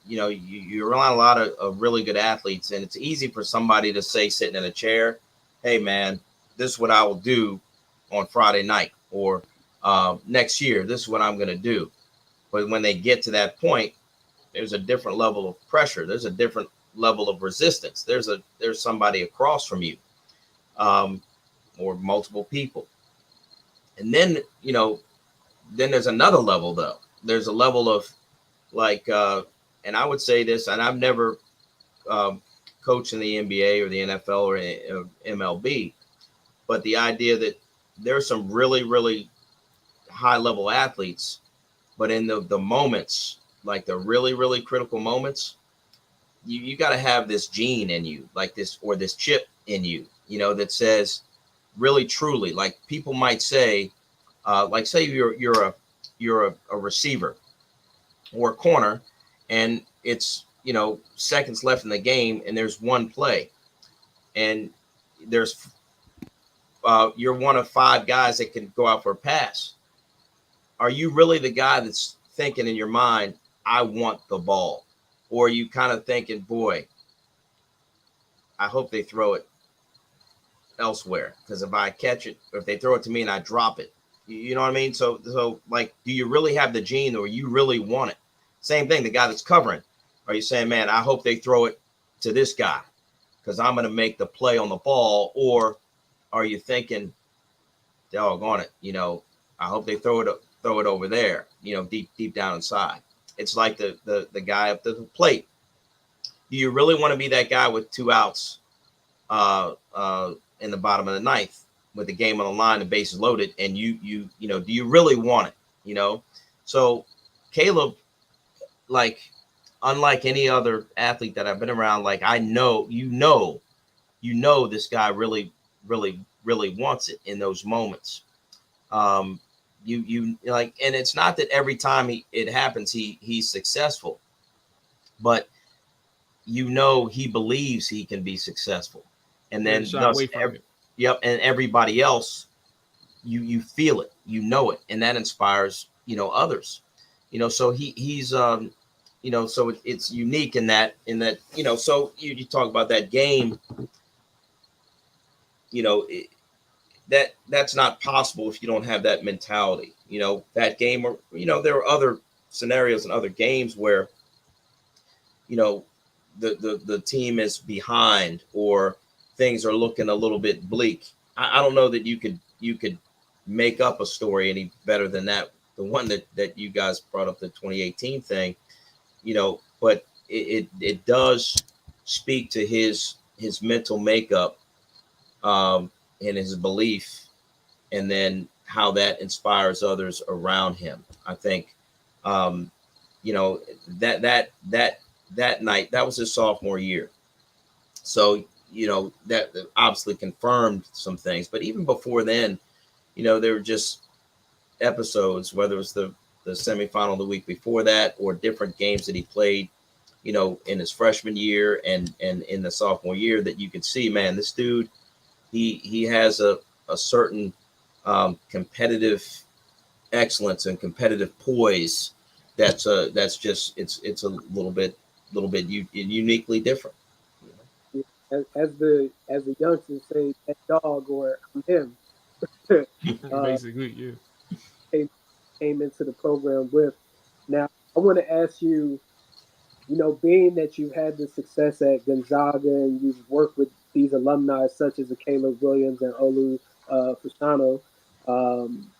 you know, you're around a lot of really good athletes, and it's easy for somebody to say, sitting in a chair, hey man, this is what I will do on Friday night, or next year, this is what I'm going to do. But when they get to that point, there's a different level of pressure. There's a different level of resistance. There's somebody across from you, or multiple people. And then, you know, then there's another level though. There's a level of like, and I would say this, and I've never coached in the NBA or the NFL or MLB, but the idea that there's some really, really high level athletes, but in the moments, like the really, really critical moments, you got to have this gene in you, like this, or this chip in you, you know, that says really, truly, like people might say, like say you're a receiver or a corner, and it's, you know, seconds left in the game, and there's one play, and there's you're one of 5 guys that can go out for a pass. Are you really the guy that's thinking in your mind, I want the ball? Or are you kind of thinking, boy, I hope they throw it elsewhere, because if I catch it, or if they throw it to me and I drop it, you know what I mean? So like, do you really have the gene, or you really want it? Same thing, the guy that's covering. Are you saying, man, I hope they throw it to this guy because I'm going to make the play on the ball? Or are you thinking, doggone it, you know, I hope they throw it over there, you know, deep down inside? It's like the guy up the plate. Do you really want to be that guy with 2 outs in the bottom of the 9th with the game on the line, the bases loaded, and you know, do you really want it? You know, so Caleb, like, unlike any other athlete that I've been around, like I know, you know, this guy really, really, really wants it in those moments. You like, and it's not that every time it happens, he's successful, but you know, he believes he can be successful. And then yep. And everybody else, you feel it, you know it. And that inspires, you know, others, you know, so he's, you know, so it's unique in that, you know, so you talk about that game, you know, that's not possible if you don't have that mentality, you know, that game. Or, you know, there are other scenarios and other games where, you know, the team is behind, or things are looking a little bit bleak. I don't know that you could make up a story any better than that. The one that you guys brought up, the 2018 thing, you know, but it does speak to his mental makeup, and his belief, and then how that inspires others around him. I think, you know, that night, that was his sophomore year. So, you know, that obviously confirmed some things, but even before then, you know, there were just episodes, whether it was the semifinal the week before that, or different games that he played, you know, in his freshman year and in the sophomore year, that you could see, man, this dude, he has a certain competitive excellence and competitive poise that's just it's a little bit uniquely different. as the youngsters say, that dog or I'm him. uh, Basically, yeah. came, came into the program with. Now, I want to ask you, being that you've had the success at Gonzaga and you've worked with these alumni such as the Caleb Williams and Olu Fashanu, um,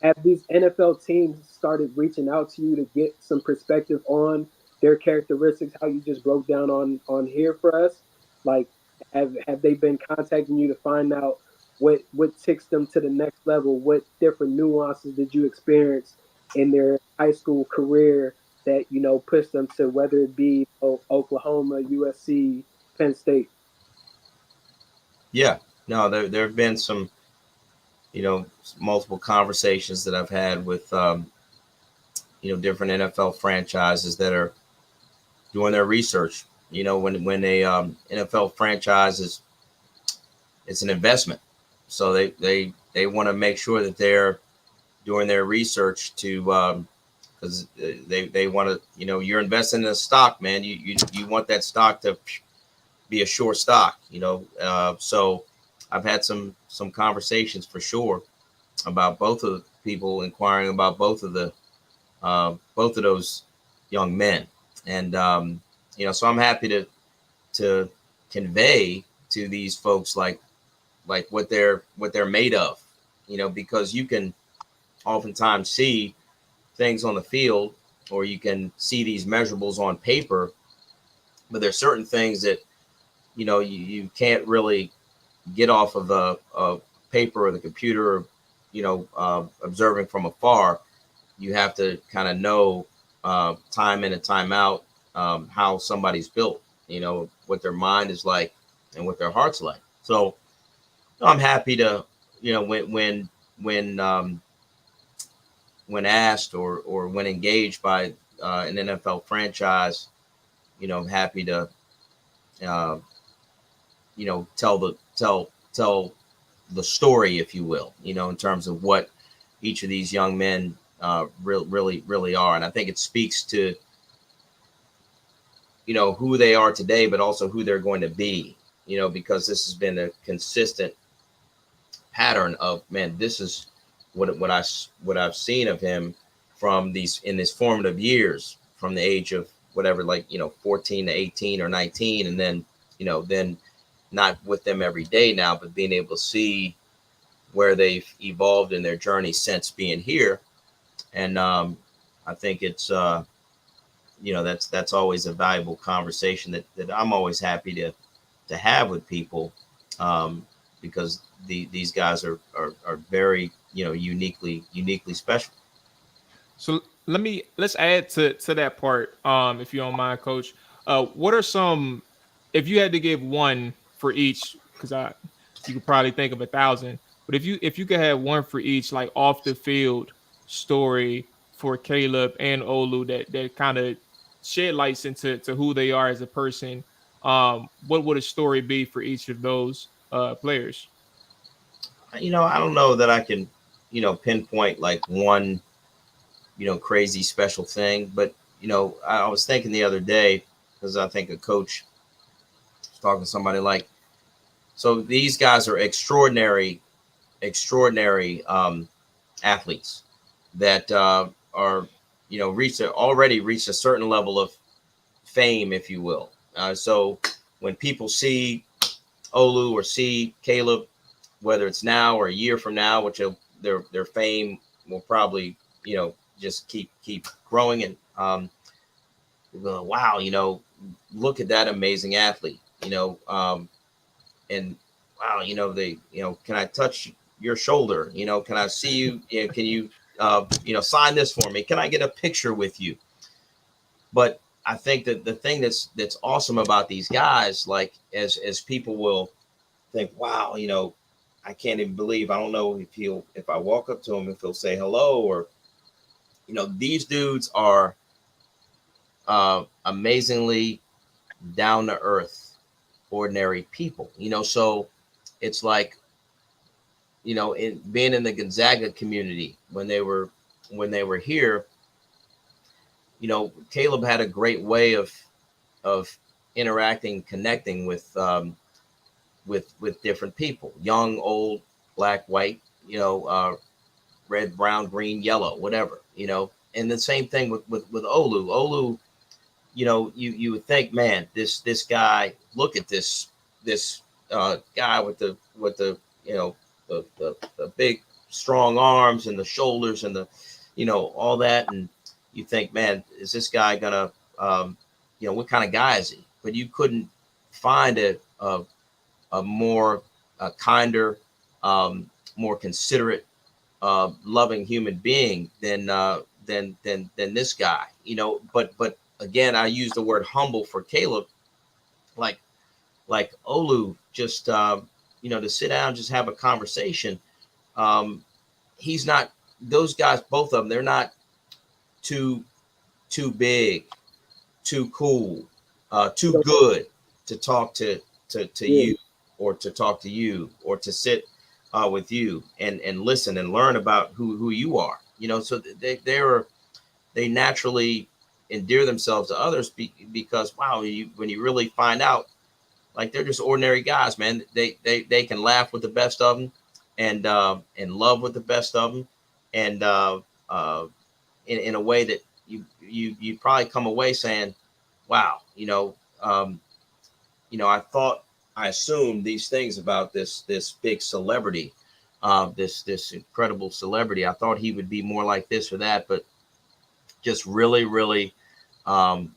have these NFL teams started reaching out to you to get some perspective on their characteristics? How you just broke down on here for us, like have they been contacting you to find out what takes them to the next level? What different nuances did you experience in their high school career that pushed them to whether it be Oklahoma, USC, Penn State? Yeah, no, there have been some, multiple conversations that I've had with, different NFL franchises that are doing their research. When a NFL franchise it's an investment, so they want to make sure that they're doing their research to because they want to, you're investing in a stock, man. You want that stock to be a sure stock, so I've had some conversations for sure about both of the people inquiring about both of those young men, and so I'm happy to convey to these folks like what they're made of, because you can oftentimes see things on the field or you can see these measurables on paper, but there's certain things that you can't really get off of a paper or the computer, or observing from afar. You have to kind of know time in and time out how somebody's built, what their mind is like and what their heart's like. So I'm happy to, when asked or when engaged by an NFL franchise, I'm happy to tell the story, if you will, in terms of what each of these young men really are. And I think it speaks to, who they are today, but also who they're going to be, because this has been a consistent pattern of, man, this is what I've seen of him from in his formative years, from the age of whatever, 14 to 18 or 19. And then, then not with them every day now, but being able to see where they've evolved in their journey since being here. And I think it's, that's always a valuable conversation that I'm always happy to have with people, because these guys are very, uniquely special. So let's add to that part, if you don't mind, Coach. What are some, if you had to give one for each, because you could probably think of 1,000, but if you could have one for each, like off the field story for Caleb and Olu that kind of shed lights into who they are as a person, what would a story be for each of those players? I don't know that I can, pinpoint like one, crazy special thing, but I was thinking the other day, because I think a coach was talking to somebody like, so these guys are extraordinary athletes that are already reached a certain level of fame, if you will. So when people see Olu or see Caleb, whether it's now or a year from now, which their fame will probably just keep growing, and wow, look at that amazing athlete, and wow, they, can I touch your shoulder? Can I see you? Can you, sign this for me? Can I get a picture with you? But I think that the thing that's awesome about these guys, like as people will think, wow, I can't even believe, I don't know if I walk up to him, if he'll say hello, or, these dudes are amazingly down to earth, ordinary people, so it's like, in being in the Gonzaga community when they were here, Caleb had a great way of interacting, connecting with with different people, young, old, black, white, red, brown, green, yellow, whatever, And the same thing with Olu. Olu, you would think, man, this guy, look at this guy with the the big strong arms and the shoulders and the all that, and you think, man, is this guy gonna what kind of guy is he? But you couldn't find a more kinder, more considerate, loving human being than this guy, But again, I use the word humble for Caleb, like Olu, just to sit down and just have a conversation. He's not, those guys, both of them, they're not too big, too cool, too good to talk to you, or to talk to you, or to sit with you and listen and learn about who you are. So they naturally endear themselves to others because, wow, when you really find out, like, they're just ordinary guys, man. They can laugh with the best of them, and love with the best of them, and in a way that you probably come away saying, wow, I assumed these things about this big celebrity, this incredible celebrity. I thought he would be more like this or that, but just really, really down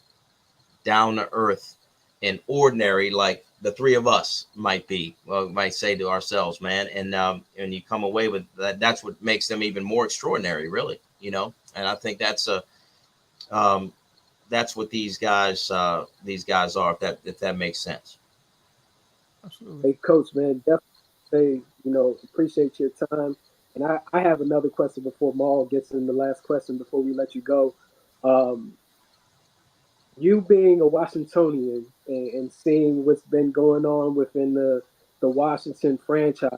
to earth and ordinary, like the three of us might say to ourselves, man. And you come away with that. That's what makes them even more extraordinary, really, And I think that's what these guys are, if that makes sense. Absolutely. Hey, Coach, man, definitely appreciate your time. And I have another question before Maul gets in the last question before we let you go. You being a Washingtonian and seeing what's been going on within the Washington franchise,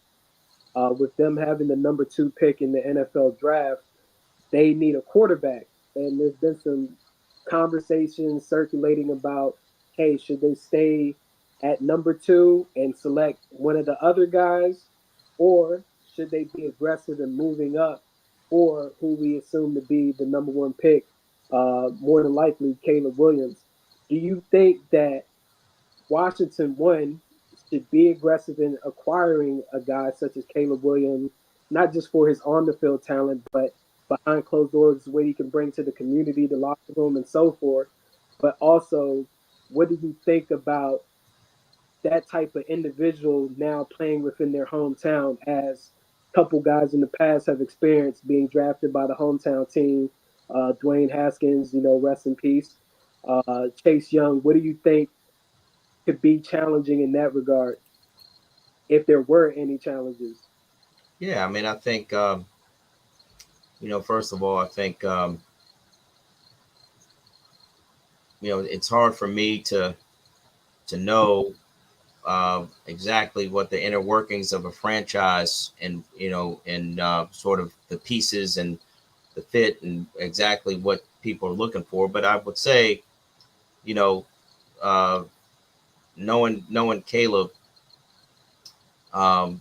with them having the number 2 pick in the NFL draft, they need a quarterback. And there's been some conversations circulating about, hey, should they stay at number 2 and select one of the other guys, or should they be aggressive in moving up for who we assume to be the number 1 pick, more than likely Caleb Williams? Do you think that Washington, one, should be aggressive in acquiring a guy such as Caleb Williams, not just for his on-the-field talent, but behind closed doors, what he can bring to the community, the locker room, and so forth? But also, what do you think about that type of individual now playing within their hometown, as a couple guys in the past have experienced being drafted by the hometown team? Dwayne Haskins, rest in peace. Chase Young, what do you think could be challenging in that regard, if there were any challenges? Yeah, I mean, I think, first of all, I think, it's hard for me to know exactly what the inner workings of a franchise and sort of the pieces and the fit and exactly what people are looking for. But I would say, knowing Caleb, and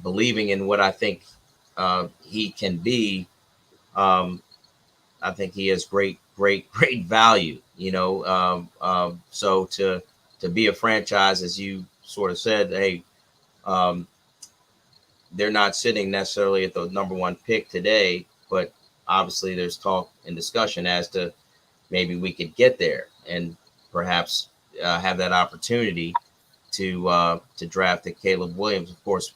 believing in what I think he can be, I think he has great value. So to be a franchise, as you sort of said, hey, they're not sitting necessarily at the number 1 pick today, but obviously there's talk and discussion as to maybe we could get there and perhaps have that opportunity to draft a Caleb Williams. Of course,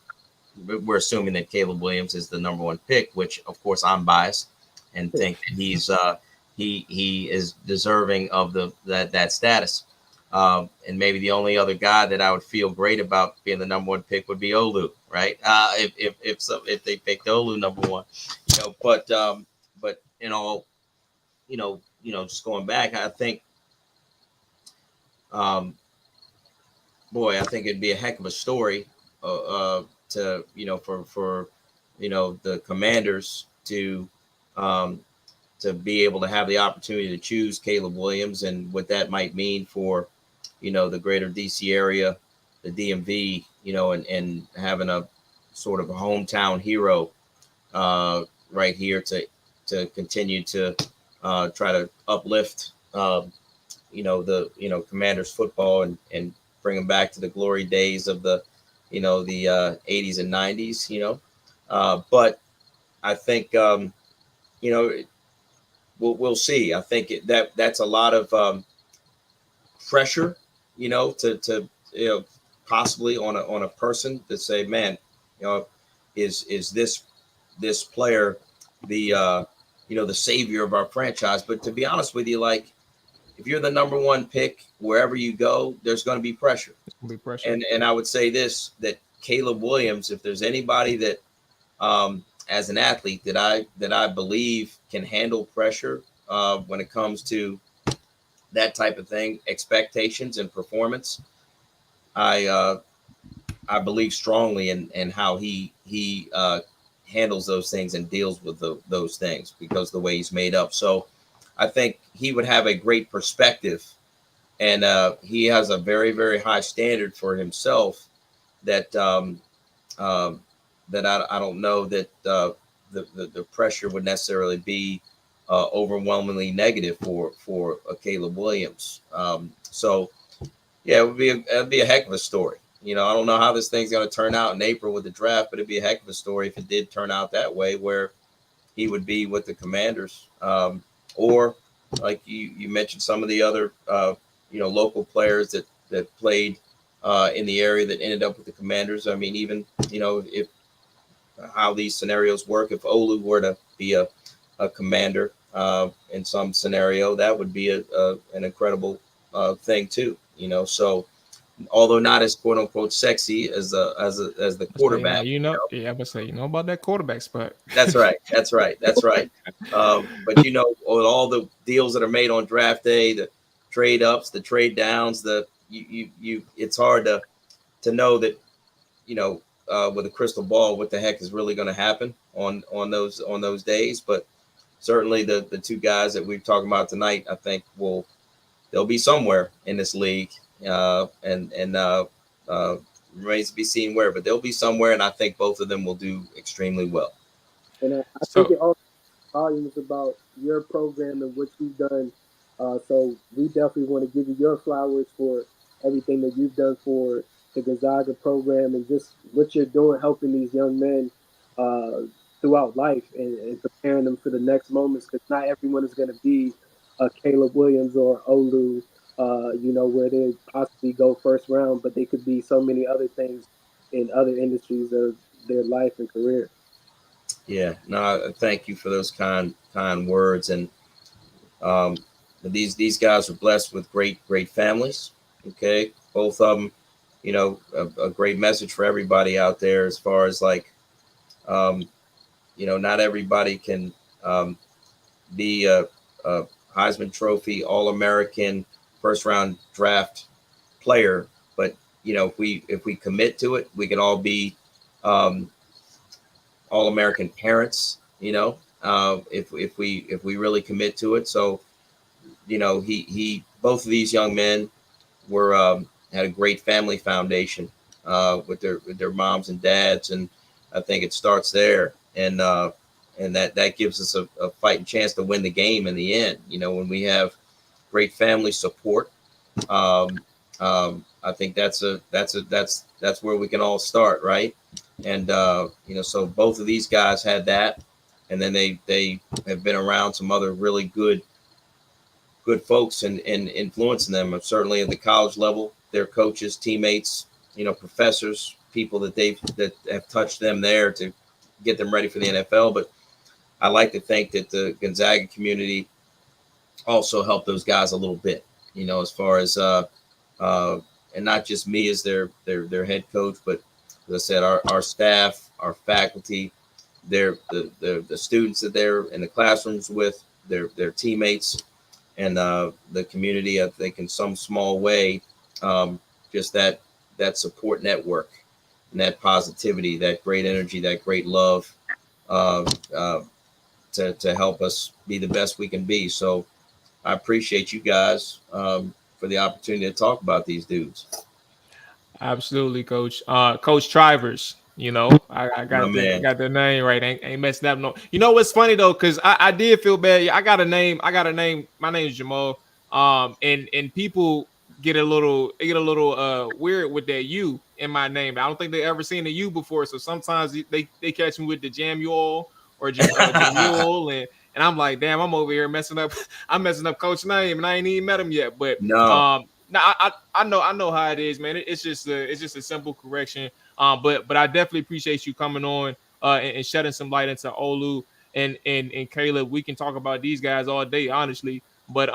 we're assuming that Caleb Williams is the number 1 pick, which of course I'm biased and think that he is deserving of that status. And maybe the only other guy that I would feel great about being the number 1 pick would be Olu, right? If they picked Olu number 1, but just going back, I think, I think it'd be a heck of a story, for the Commanders to be able to have the opportunity to choose Caleb Williams, and what that might mean for, the greater DC area, DMV, and having a sort of a hometown hero right here to continue to try to uplift Commanders football and bring them back to the glory days of the 80s and 90s. But I think we'll see. I think that's a lot of pressure, to possibly on a person to say, man, is this player the the savior of our franchise? But to be honest with you, like, if you're the number one pick wherever you go, there's going to be pressure. And I would say this, that Caleb Williams, if there's anybody that as an athlete that I believe can handle pressure when it comes to that type of thing, expectations and performance, I believe strongly in how he handles those things and deals with those things, because of the way he's made up. So I think he would have a great perspective, and he has a very, very high standard for himself that that I don't know that the pressure would necessarily be overwhelmingly negative for Caleb Williams. So yeah, it'd be a heck of a story. I don't know how this thing's going to turn out in April with the draft, but it'd be a heck of a story if it did turn out that way, where he would be with the Commanders. Or like you mentioned, some of the other local players that played in the area that ended up with the Commanders. I mean, even if how these scenarios work, if Olu were to be a Commander in some scenario, that would be an incredible thing too. So although not as quote unquote sexy as the quarterback, I would say about that quarterback spot. That's right. But with all the deals that are made on draft day, the trade ups, the trade downs, it's hard to know that with a crystal ball what the heck is really going to happen on those days. But certainly the two guys that we've talked about tonight, I think they'll be somewhere in this league, and remains to be seen where, but they'll be somewhere, and I think both of them will do extremely well. And I think it all volumes about your program and what you've done. So we definitely want to give you your flowers for everything that you've done for the Gonzaga program and just what you're doing, helping these young men throughout life and preparing them for the next moments, because not everyone is going to be a Caleb Williams or Olu, where they possibly go first round, but they could be so many other things in other industries of their life and career. Yeah, no, thank you for those kind words. And these guys are blessed with great families. Okay, both of them, a great message for everybody out there, as far as like, not everybody can be a Heisman Trophy, All-American, first-round draft player, but if we commit to it, we can all be All-American parents. If we really commit to it. So he both of these young men were had a great family foundation with their moms and dads, and I think it starts there, and that gives us a fighting chance to win the game in the end. When we have great family support, I think that's where we can all start, right? And so both of these guys had that, and then they have been around some other really good folks and influencing them. Certainly at the college level, their coaches, teammates, professors, people that have touched them there to get them ready for the NFL. But I like to think that the Gonzaga community also helped those guys a little bit, as far as and not just me as their head coach, but as I said, our staff, our faculty, the students that they're in the classrooms with, their teammates, and the community. I think in some small way, just that support network and that positivity, that great energy, that great love to help us be the best we can be. So I appreciate you guys for the opportunity to talk about these dudes. Absolutely, Coach. Coach Trivers. You know, I got the name right. Ain't messing up. No. You know what's funny though, because I did feel bad. I got a name. My name is Jamal. And people get a little weird with that U in my name. I don't think they ever seen a U before. So sometimes they catch me with the Jamuel or Jamuel, and I'm like, damn, I'm over here messing up. I'm messing up Coach's name, and I ain't even met him yet. But no, I know how it is, man. It's just a simple correction. But I definitely appreciate you coming on and shedding some light into Olu and Caleb. We can talk about these guys all day, honestly. But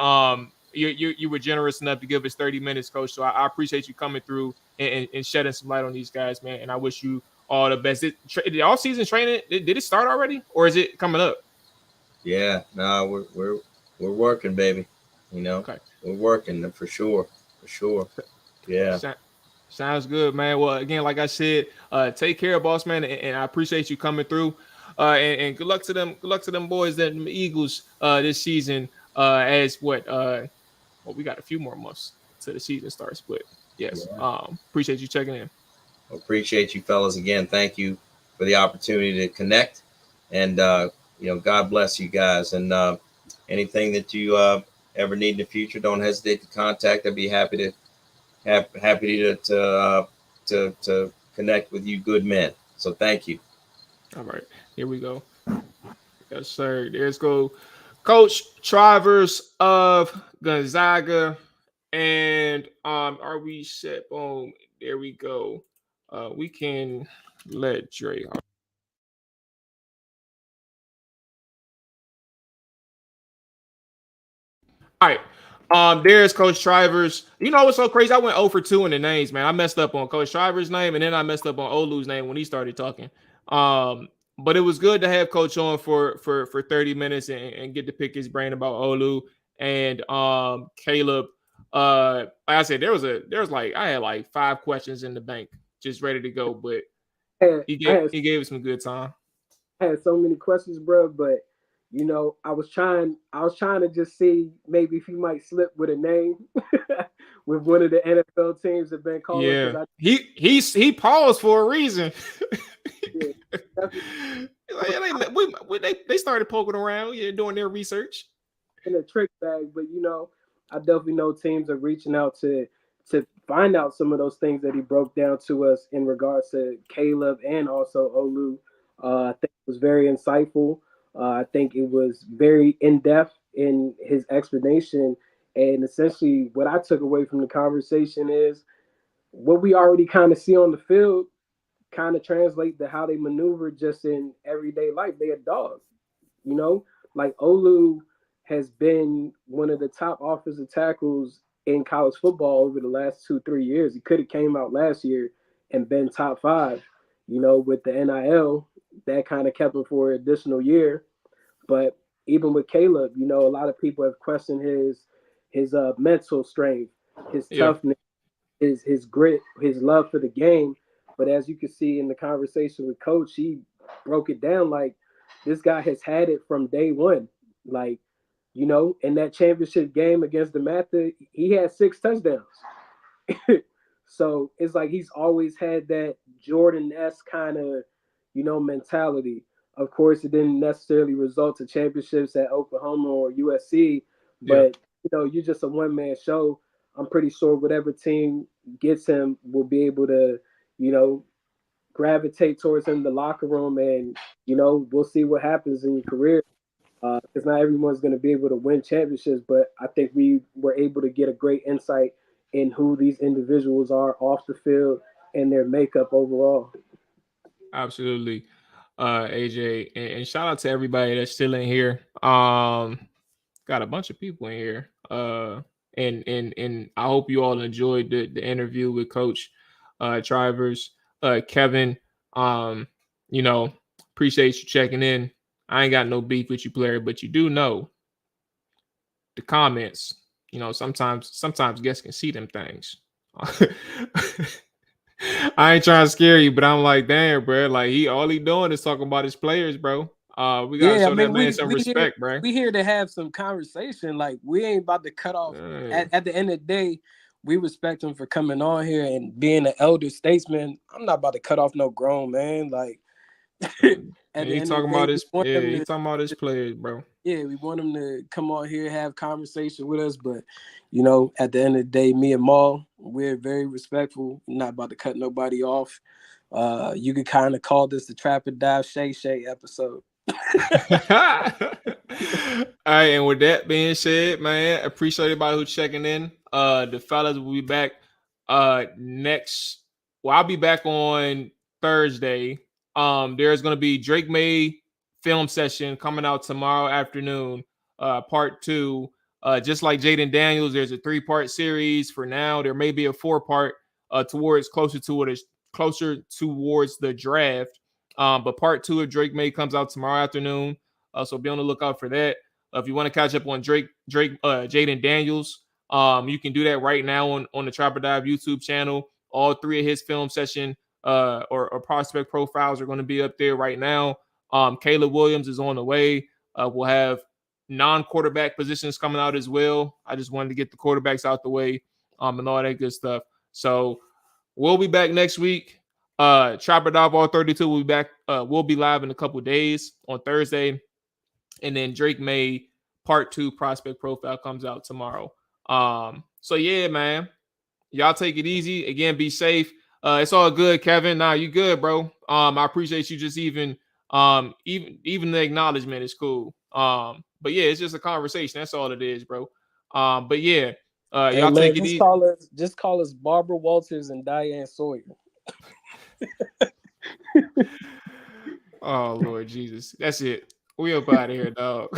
you were generous enough to give us 30 minutes, Coach. So I appreciate you coming through and shedding some light on these guys, man. And I wish you all the best. The all-season training, did it start already, or is it coming up? Yeah, no, we're working, baby. You know, okay. We're working for sure. Yeah. Sounds good, man. Well, again, like I said, take care, boss man, and I appreciate you coming through. And good luck to them. Good luck to them boys, them Eagles, this season. As we got a few more months till the season starts. But yes, appreciate you checking in. Appreciate you, fellas. Again, thank you for the opportunity to connect. And God bless you guys. And anything that you ever need in the future, don't hesitate to contact. I'd be happy to connect with you good men. So thank you. All right, here we go. Yes, sir. There's go Coach Trivers of Gonzaga. And are we set? Boom. There we go. We can let Dre off. All right. There's Coach Trivers. You know what's so crazy? I went 0 for 2 in the names, man. I messed up on Coach Trivers' name, and then I messed up on Olu's name when he started talking. But it was good to have Coach on for 30 minutes and get to pick his brain about Olu and Caleb. Like I said, I had like 5 questions in the bank just ready to go, but he gave us some good time. I had so many questions, bro, but I was trying to just see maybe if he might slip with a name with one of the NFL teams that been calling. Yeah, he paused for a reason. They started poking around, doing their research in a trick bag. But I definitely know teams are reaching out to find out some of those things that he broke down to us in regards to Caleb and also Olu. I think it was very insightful. I think it was very in-depth in his explanation. And essentially what I took away from the conversation is what we already kind of see on the field kind of translate to how they maneuver just in everyday life. They a dog, like Olu has been one of the top offensive tackles in college football over the last 2-3 years. He could have came out last year and been top 5, with the NIL. That kind of kept him for an additional year. But even with Caleb, a lot of people have questioned his mental strength, his toughness, his grit, his love for the game. But as you can see in the conversation with Coach, he broke it down like this guy has had it from day one. Like, in that championship game against the Matha, he had 6 touchdowns. So it's like he's always had that Jordan-esque kind of, mentality. Of course, it didn't necessarily result to championships at Oklahoma or USC, but you're just a one-man show. I'm pretty sure whatever team gets him will be able to, gravitate towards him in the locker room, and we'll see what happens in your career. Because not everyone's going to be able to win championships, but I think we were able to get a great insight in who these individuals are off the field and their makeup overall. Absolutely, AJ, and shout out to everybody that's still in here. Got a bunch of people in here, and I hope you all enjoyed the interview with Coach Trivers. Kevin, appreciate you checking in. I ain't got no beef with you, player, but you do know the comments. Sometimes guests can see them things. I ain't trying to scare you, but I'm like, damn, bro. Like all he doing is talking about his players, bro. We gotta show that man some respect, bro. We here to have some conversation. Like we ain't about to cut off. At the end of the day, we respect him for coming on here and being an elder statesman. I'm not about to cut off no grown man. Like, at the He end of talking the day, about his he talking about his players, bro. Yeah, we want him to come on here, have conversation with us. But, you know, at the end of the day, me and Maul, we're very respectful. We're not about to cut nobody off. You could kind of call this the Trap and Dive Shay Shay episode. All right, and with that being said, man, appreciate everybody who's checking in. The fellas will be back next. Well, I'll be back on Thursday. There's gonna be Drake May film session coming out tomorrow afternoon, part 2. Just like Jaden Daniels, there's a 3-part series for now. There may be a 4-part closer towards the draft. But part 2 of Drake May comes out tomorrow afternoon. So be on the lookout for that. If you want to catch up on Jaden Daniels, you can do that right now on the Trapper Dive YouTube channel. All 3 of his film session or prospect profiles are going to be up there right now. Caleb Williams is on the way. We'll have non-quarterback positions coming out as well. I just wanted to get the quarterbacks out the way and all that good stuff. So we'll be back next week. Trapper Dive All 32 will be back. We'll be live in a couple days on Thursday. And then Drake May part 2 prospect profile comes out tomorrow. So yeah, man. Y'all take it easy. Again, be safe. It's all good, Kevin. Nah, you good, bro. I appreciate you just even the acknowledgement is cool. But yeah, it's just a conversation. That's all it is, bro. But yeah, y'all take it easy. Just call us Barbara Walters and Diane Sawyer. Oh Lord Jesus. That's it. We up out of here, dog.